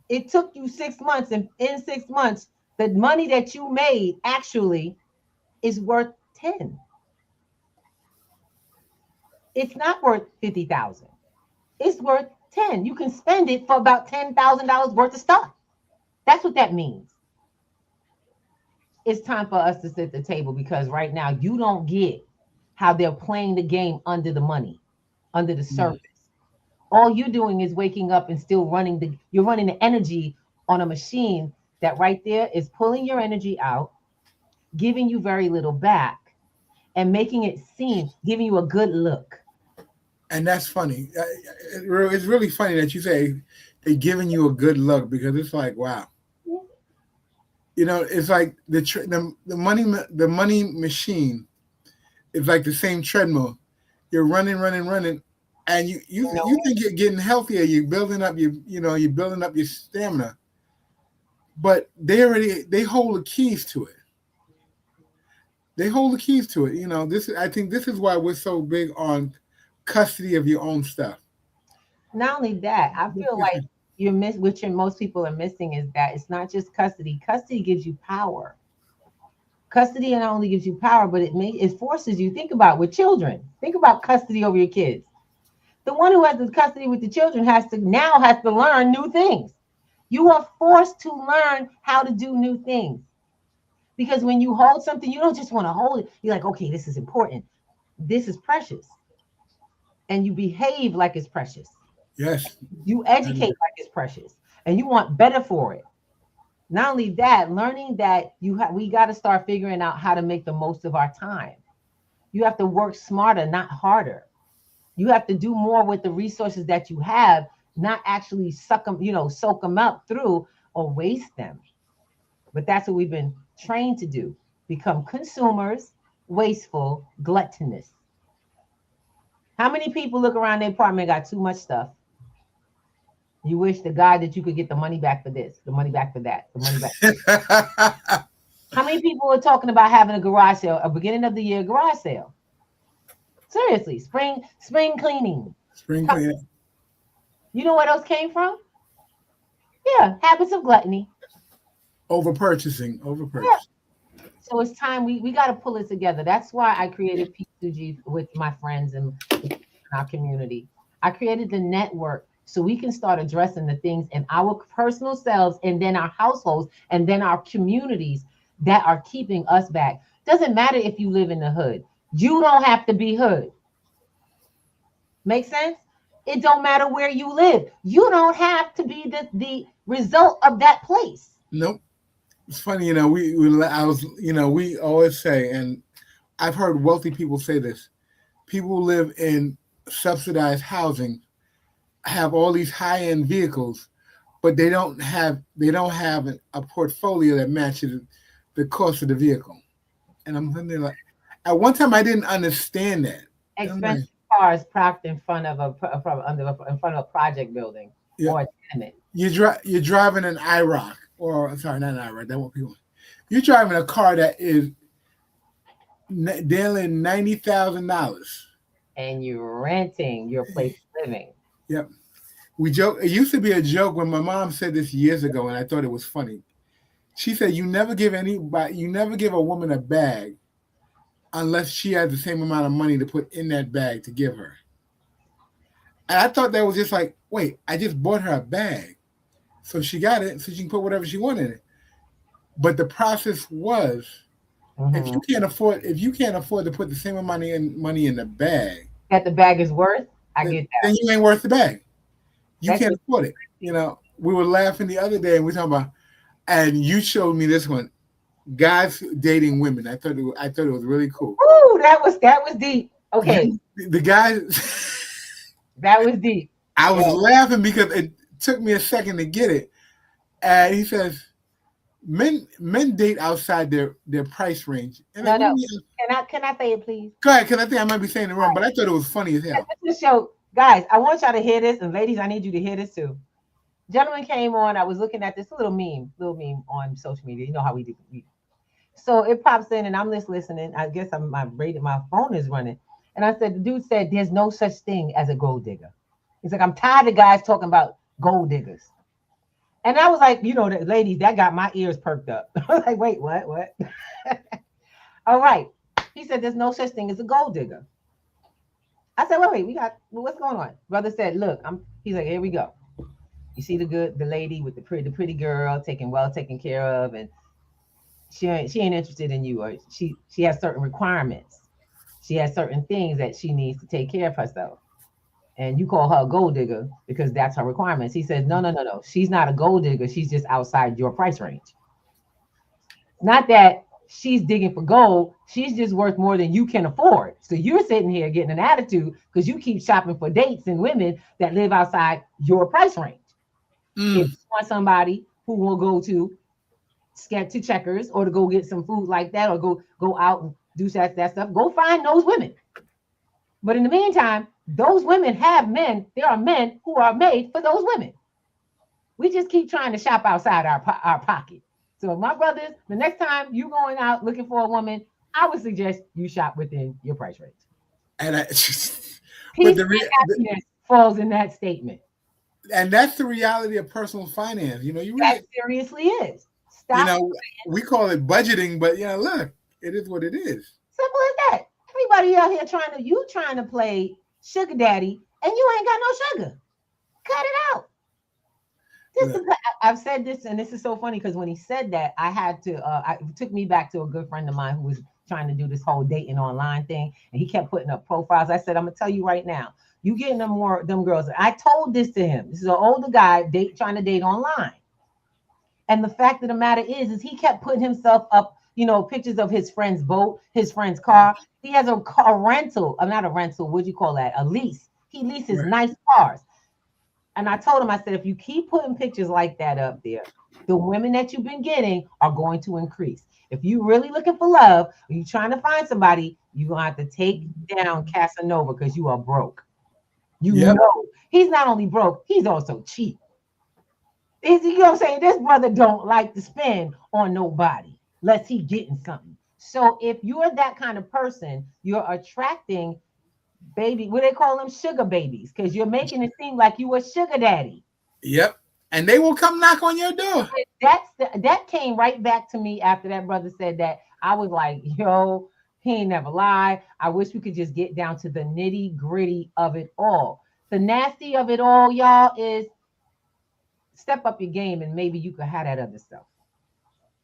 it took you 6 months, and in 6 months, the money that you made actually is worth 10. It's not worth 50,000. It's worth 10. You can spend it for about $10,000 worth of stuff. That's what that means. It's time for us to sit at the table, because right now you don't get how they're playing the game under the money, under the surface. All you're doing is waking up and still running the energy on a machine that right there is pulling your energy out, giving you very little back, and making it seem, giving you a good look. And that's funny. It's really funny that you say they're giving you a good look, because it's like, wow. It's like the money machine is like the same treadmill. You're running, and you think you're getting healthier. You're building up your stamina, but they hold the keys to it. I think this is why we're so big on custody of your own stuff. Not only that, I feel like most people are missing is that it's not just custody. Custody gives you power. Custody not only gives you power, but it forces you. Think about with children. Think about custody over your kids. The one who has the custody with the children has to learn new things. You are forced to learn how to do new things. Because when you hold something, you don't just want to hold it. You're like, okay, this is important. This is precious. And you behave like it's precious. Yes. You educate like it's precious. And you want better for it. Not only that, learning that we got to start figuring out how to make the most of our time. You have to work smarter, not harder. You have to do more with the resources that you have, not actually suck them, soak them up through or waste them. But that's what we've been trained to do. Become consumers, wasteful, gluttonous. How many people look around their apartment, got too much stuff? You wish to God that you could get the money back for this, the money back for that, the money back for that. How many people are talking about having a garage sale, a beginning of the year garage sale? Seriously, spring cleaning. Spring cleaning. You know where those came from? Yeah, habits of gluttony. Over purchasing. Yeah. So it's time we got to pull it together. That's why I created P2G with my friends and our community. I created the network so we can start addressing the things in our personal selves and then our households and then our communities that are keeping us back. Doesn't matter if you live in the hood. You don't have to be hood. Make sense? It don't matter where you live. You don't have to be the result of that place. Nope. It's funny, we always say, and I've heard wealthy people say this, people who live in subsidized housing have all these high-end vehicles, but they don't have a portfolio that matches the cost of the vehicle. And I'm thinking, like, at one time I didn't understand that. Expensive cars parked in front of a project building or a tenement. You're driving an IROC, or sorry, not an IROC. That won't be one. You're driving a car that is daily $90,000, and you're renting your place of living. Yep. We joke. It used to be a joke when my mom said this years ago, and I thought it was funny. She said, "You never give a woman a bag unless she has the same amount of money to put in that bag to give her." And I thought that was just like, wait, I just bought her a bag, so she got it, so she can put whatever she wanted in it. But the process was, if you can't afford to put the same amount of money in the bag that the bag is worth, I get that. Then you ain't worth the bag. You can't afford it. We were laughing the other day and we talking about, and you showed me this one, guys dating women. I thought it was really cool. Ooh, that was deep. Okay. The guys. That was deep. I was laughing because it took me a second to get it. And he says, men date outside their price range. And no. Can I say it, please? Go ahead, because I think I might be saying it wrong, but I thought it was funny as hell. This show, guys, I want y'all to hear this, and ladies, I need you to hear this too. Gentleman came on. I was looking at this little meme on social media. You know how we do. So it pops in, and I'm just listening. I guess my phone is running. And I said, the dude said, there's no such thing as a gold digger. He's like, I'm tired of guys talking about gold diggers. And I was like, the ladies, that got my ears perked up. I was like, wait, what? All right. He said, there's no such thing as a gold digger. I said, wait, what's going on? Brother said, look, he's like, here we go. You see the lady with the pretty girl taken care of, and she ain't interested in you, or she has certain requirements. She has certain things that she needs to take care of herself. And you call her a gold digger because that's her requirements. He says, no. She's not a gold digger. She's just outside your price range. Not that she's digging for gold. She's just worth more than you can afford. So you're sitting here getting an attitude because you keep shopping for dates and women that live outside your price range. If you want somebody who will go to Checkers or to go get some food like that, or go out and do that stuff, go find those women. But in the meantime, those women have men. There are men who are made for those women. We just keep trying to shop outside our pocket. So my brothers, the next time you going out looking for a woman, I would suggest you shop within your price range. And peace and happiness falls in that statement. And that's the reality of personal finance. That seriously is. Stop. We call it budgeting, but look, it is what it is. Simple as that. Everybody out here trying to play sugar daddy, and you ain't got no sugar. Cut it out. I've said this, and this is so funny because when he said that, I had to. It took me back to a good friend of mine who was trying to do this whole dating online thing, and he kept putting up profiles. I said, I'm gonna tell you right now, you getting them girls. I told this to him. This is an older guy trying to date online, and the fact of the matter is he kept putting himself up. Pictures of his friend's boat, his friend's car. He has a rental. Not a rental. What do you call that? A lease. He leases nice cars. And I told him, I said, if you keep putting pictures like that up there, the women that you've been getting are going to increase. If you really looking for love, or you trying to find somebody, you're gonna have to take down Casanova because you are broke. You know he's not only broke, he's also cheap. You know what I'm saying? This brother don't like to spend on nobody unless he getting something. So if you're that kind of person, you're attracting baby, what they call them, sugar babies, because you're making it seem like you a sugar daddy. Yep. And they will come knock on your door. That came right back to me after that brother said that. I was like, yo, he ain't never lied. I wish we could just get down to the nitty gritty of it all. The nasty of it all, y'all, is step up your game and maybe you could have that other stuff.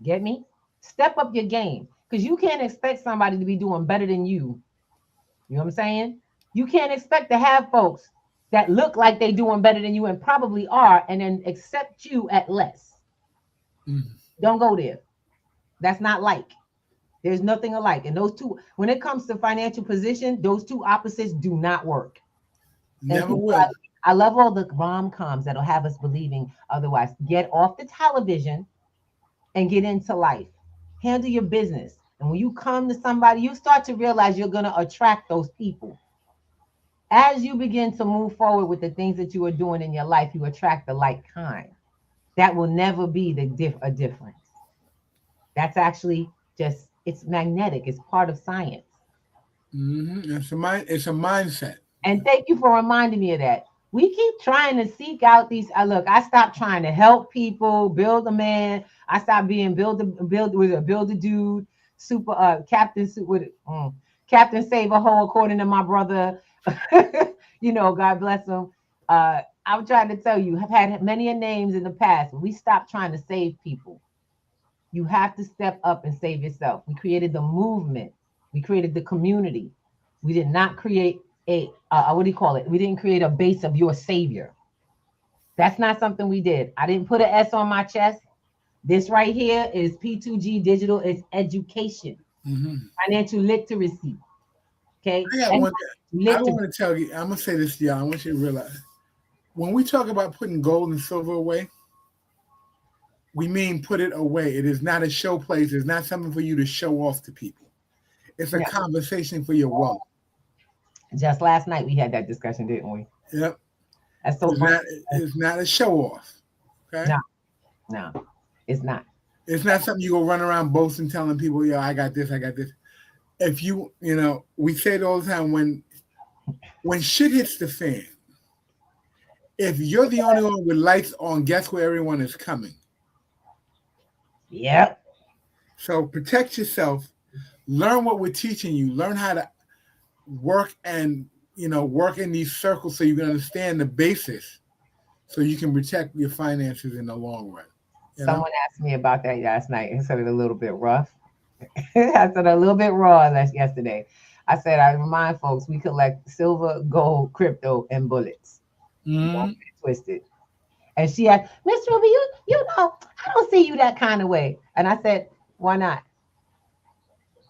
Get me? Step up your game, because you can't expect somebody to be doing better than you. You know what I'm saying? You can't expect to have folks that look like they doing better than you and probably are, and then accept you at less. Don't go there. That's not like. There's nothing alike. And those two, when it comes to financial position, those two opposites do not work. Never will. I love all the rom-coms that'll have us believing otherwise. Get off the television and get into life. Handle your business. And when you come to somebody, you start to realize you're going to attract those people. As you begin to move forward with the things that you are doing in your life, you attract the like kind. That will never be a difference. That's actually just, it's magnetic. It's part of science. It's a mindset. And thank you for reminding me of that. We keep trying to seek out these. Look, I stopped trying to help people, build a man. I stopped being build a dude, super Captain Save a Hole, according to my brother. You know, God bless him. I'm trying to tell you, I've had many names in the past. We stopped trying to save people. You have to step up and save yourself. We created the movement. We created the community. We did not create a what do you call it? We didn't create a base of your savior. That's not something we did. I didn't put an S on my chest. This right here is P2G Digital. It's education, financial literacy. Okay. I want to tell you, I'm going to say this to y'all. I want you to realize when we talk about putting gold and silver away, we mean put it away. It is not a show place. It's not something for you to show off to people. It's a conversation for your wealth. Just last night we had that discussion, didn't we? Yep. That's so it's not a show off. Okay. No, it's not. It's not something you go run around boasting, telling people, yo, I got this. If you know, we say it all the time, when shit hits the fan, if you're the only one with lights on, guess where everyone is coming? Yep. So protect yourself. Learn what we're teaching you. Learn how to work and, work in these circles so you can understand the basis so you can protect your finances in the long run. Someone asked me about that last night and said it a little bit rough. I said a little bit raw yesterday. I said, I remind folks, we collect silver, gold, crypto, and bullets. Don't get twisted. And she asked, Miss Ruby, you know, I don't see you that kind of way. And I said, why not?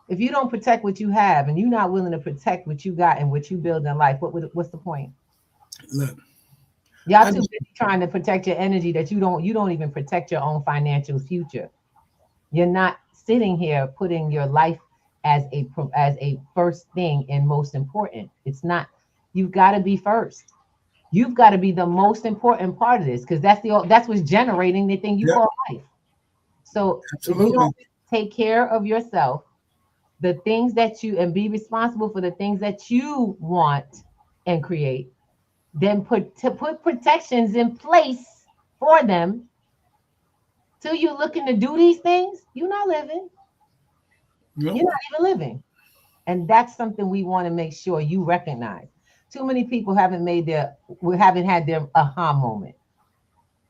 If you don't protect what you have and you're not willing to protect what you got and what you build in life, what's the point? Look, y'all too busy trying to protect your energy that you don't even protect your own financial future. You're not sitting here putting your life as a first thing and most important. It's not. You've got to be first. You've got to be the most important part of this, because that's what's generating the thing you call life. So if you don't take care of yourself, the things that and be responsible for the things that you want and create, then put protections in place for them till you're looking to do these things, you're not living. No. You're not even living. And that's something we want to make sure you recognize. Too many people haven't had their aha moment.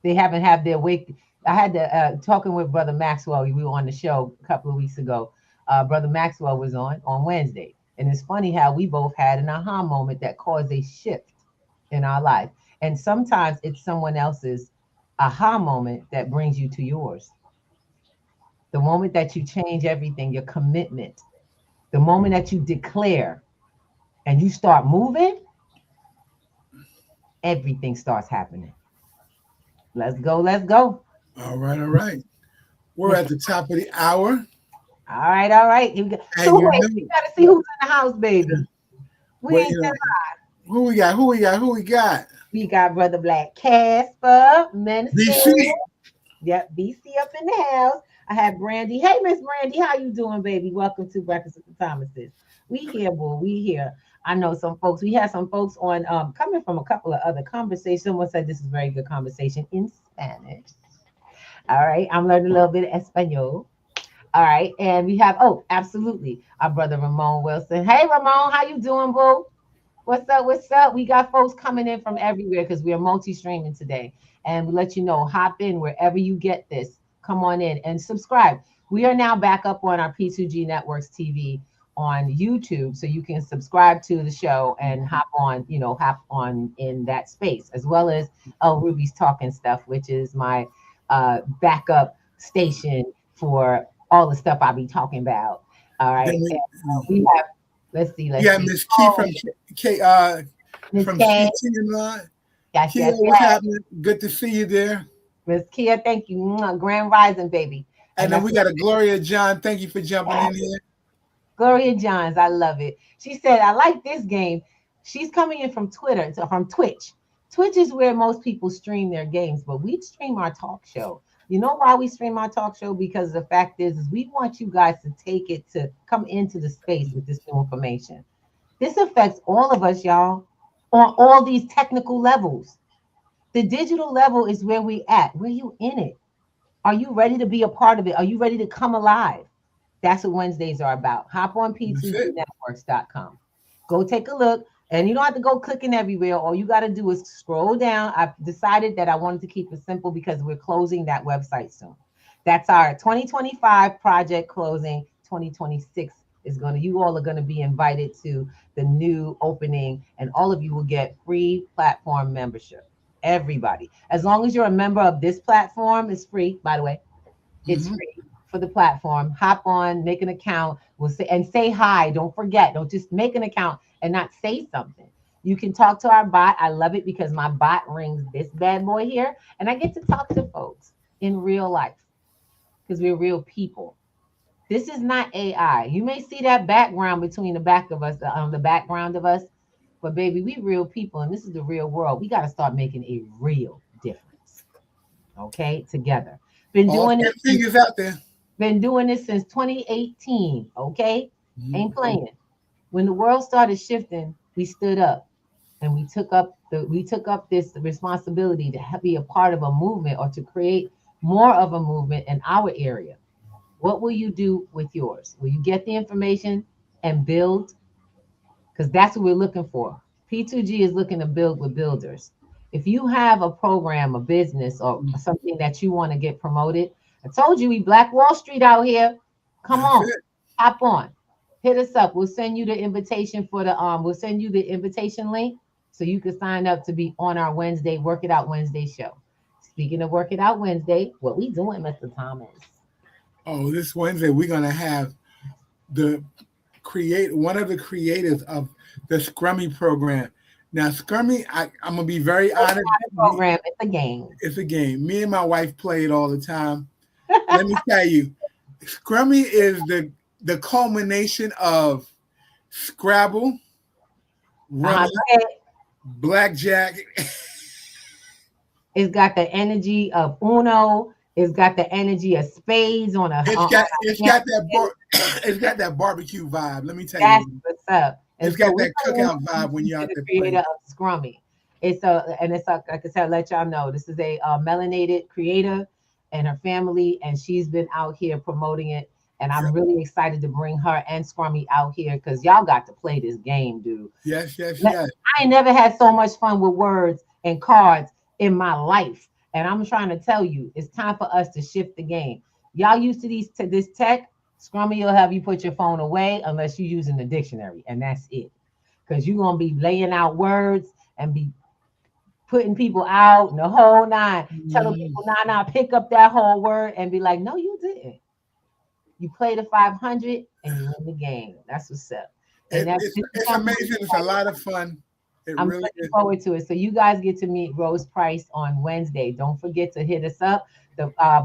They haven't had their wake. I had talking with Brother Maxwell. We were on the show a couple of weeks ago. Brother Maxwell was on Wednesday. And it's funny how we both had an aha moment that caused a shift in our life. And sometimes it's someone else's aha moment that brings you to yours. The moment that you change everything, your commitment, the moment that you declare and you start moving, everything starts happening. Let's go. Let's go. All right, all right. We're at the top of the hour. All right, all right. So you wait, know- we gotta see who's in the house, baby. We Well, ain't you know, said who we got? Who we got? Who we got? We got Brother Black Casper, Minister. BC. Yep, BC up in the house. I have Brandy. Hey, Miss Brandy, how you doing, baby? Welcome to Breakfast with the Thomases. We here, boy. We here. I know some folks. We had some folks on coming from a couple of other conversations. Someone said this is a very good conversation in Spanish. All right, I'm learning a little bit of Espanol. All right, and we have absolutely our brother Ramon Wilson. Hey, Ramon, how you doing, boo? What's up? What's up? We got folks coming in from everywhere because we are multi-streaming today. And we let you know, hop in wherever you get this. Come on in and subscribe. We are now back up on our P2G Networks TV on YouTube. So you can subscribe to the show and hop on in that space, as well as Ruby's Talking Stuff, which is my backup station for all the stuff I'll be talking about. All right. We have, let's see. Yeah, Miss Key from from Kay. Kia, what's happening? Good to see you there. Miss Kia, thank you. Grand Rising, baby. And then we got a Gloria John. Thank you for jumping in here. Gloria Johns, I love it. She said, I like this game. She's coming in from from Twitch. Twitch is where most people stream their games, but we stream our talk show. You know why we stream our talk show? Because the fact is we want you guys to take it to come into the space with this new information. This affects all of us, y'all, on all these technical levels. The digital level is where we at. Where you in it? Are you ready to be a part of it? Are you ready to come alive? That's what Wednesdays are about. Hop on p2networks.com. Go take a look. And you don't have to go clicking everywhere. All you got to do is scroll down. I've decided that I wanted to keep it simple because we're closing that website soon. That's our 2025 project closing. 2026 is you all are going to be invited to the new opening, and all of you will get free platform membership. Everybody. As long as you're a member of this platform, it's free, by the way. It's free for the platform. Hop on, make an account. Say hi. Don't forget. Don't just make an account and not say something. You can talk to our bot. I love it because my bot rings this bad boy here, and I get to talk to folks in real life because we're real people. This is not AI. You may see that background between the back of us, the background of us, but baby, we real people, and this is the real world. We got to start making a real difference. Okay, together. Been doing it. Fingers out there. Been doing this since 2018. Okay, ain't playing. When the world started shifting, we stood up and we took up this responsibility to be a part of a movement or to create more of a movement in our area. What will you do with yours? Will you get the information and build? Because that's what we're looking for. P2G is looking to build with builders. If you have a program, a business, or something that you want to get promoted, I told you we Black Wall Street out here. Come on, hop on. Hit us up. We'll send you the invitation for we'll send you the invitation link so you can sign up to be on our Wednesday, Work It Out Wednesday show. Speaking of Work It Out Wednesday, what we doing, Mr. Thomas? Oh, this Wednesday, we're going to have one of the creators of the Scrummy program. Now, Scrummy, I'm going to be very honest. Program, it's a game. It's a game. Me and my wife play it all the time. Let me tell you, Scrummy is the culmination of Scrabble, Rummy, Blackjack. It's got the energy of Uno. It's got the energy of spades on a. It's got that barbecue vibe. Let me tell you. That's you. What's up. It's got that cookout vibe when you're out there playing. Creator of Scrummy. It's like I said, let y'all know this is a melanated creator and her family, and she's been out here promoting it. And I'm really excited to bring her and Scrummy out here because y'all got to play this game, dude. Yes. I ain't never had so much fun with words and cards in my life. And I'm trying to tell you, it's time for us to shift the game. Y'all used to this tech. Scrummy will have you put your phone away unless you're using the dictionary, and that's it. Because you're going to be laying out words and be putting people out and the whole nine. Telling people, nah, pick up that whole word and be like, no, you didn't. You play the 500 and you win the game. That's what's up. And it's amazing. It's a lot of fun. I'm really looking is. forward to it. So you guys get to meet Rose Price on Wednesday. Don't forget to hit us up.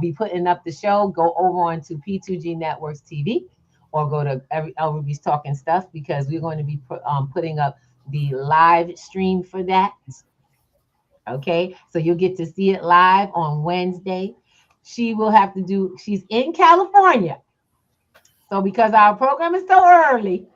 Be putting up the show. Go over onto P2G Networks TV or go to El Ruby's Talking Stuff because we're going to be putting up the live stream for that. Okay, so you'll get to see it live on Wednesday. She's in California. So because our program is so early,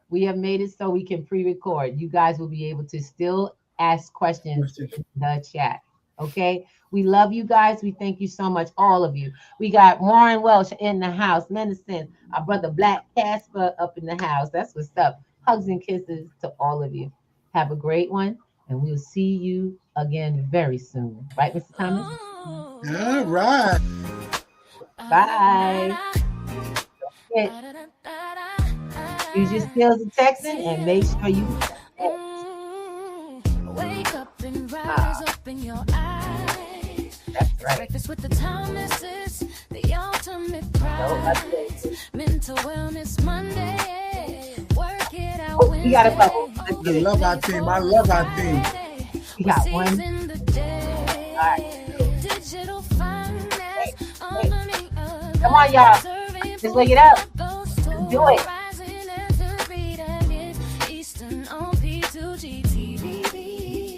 we have made it so we can pre-record. You guys will be able to still ask questions in the chat. Okay, we love you guys. We thank you so much, all of you. We got Warren Welsh in the house, Medicine, our brother Black Casper up in the house. That's what's up. Hugs and kisses to all of you. Have a great one, and we'll see you again very soon. Right, Mr. Thomas? All right. Bye. Use your skills of texting and make sure you wake up and rise up in your eyes. That's right. Breakfast with the Thomases, the ultimate prize. Mental Wellness Monday. Work it out. You got a bubble. I love our team. I love our team. You got one. All right. Digital finance. Come on, y'all. Just wake it up. Do it.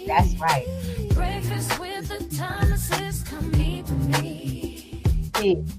That's right. Breakfast with the Thomases, come meet me. Peace.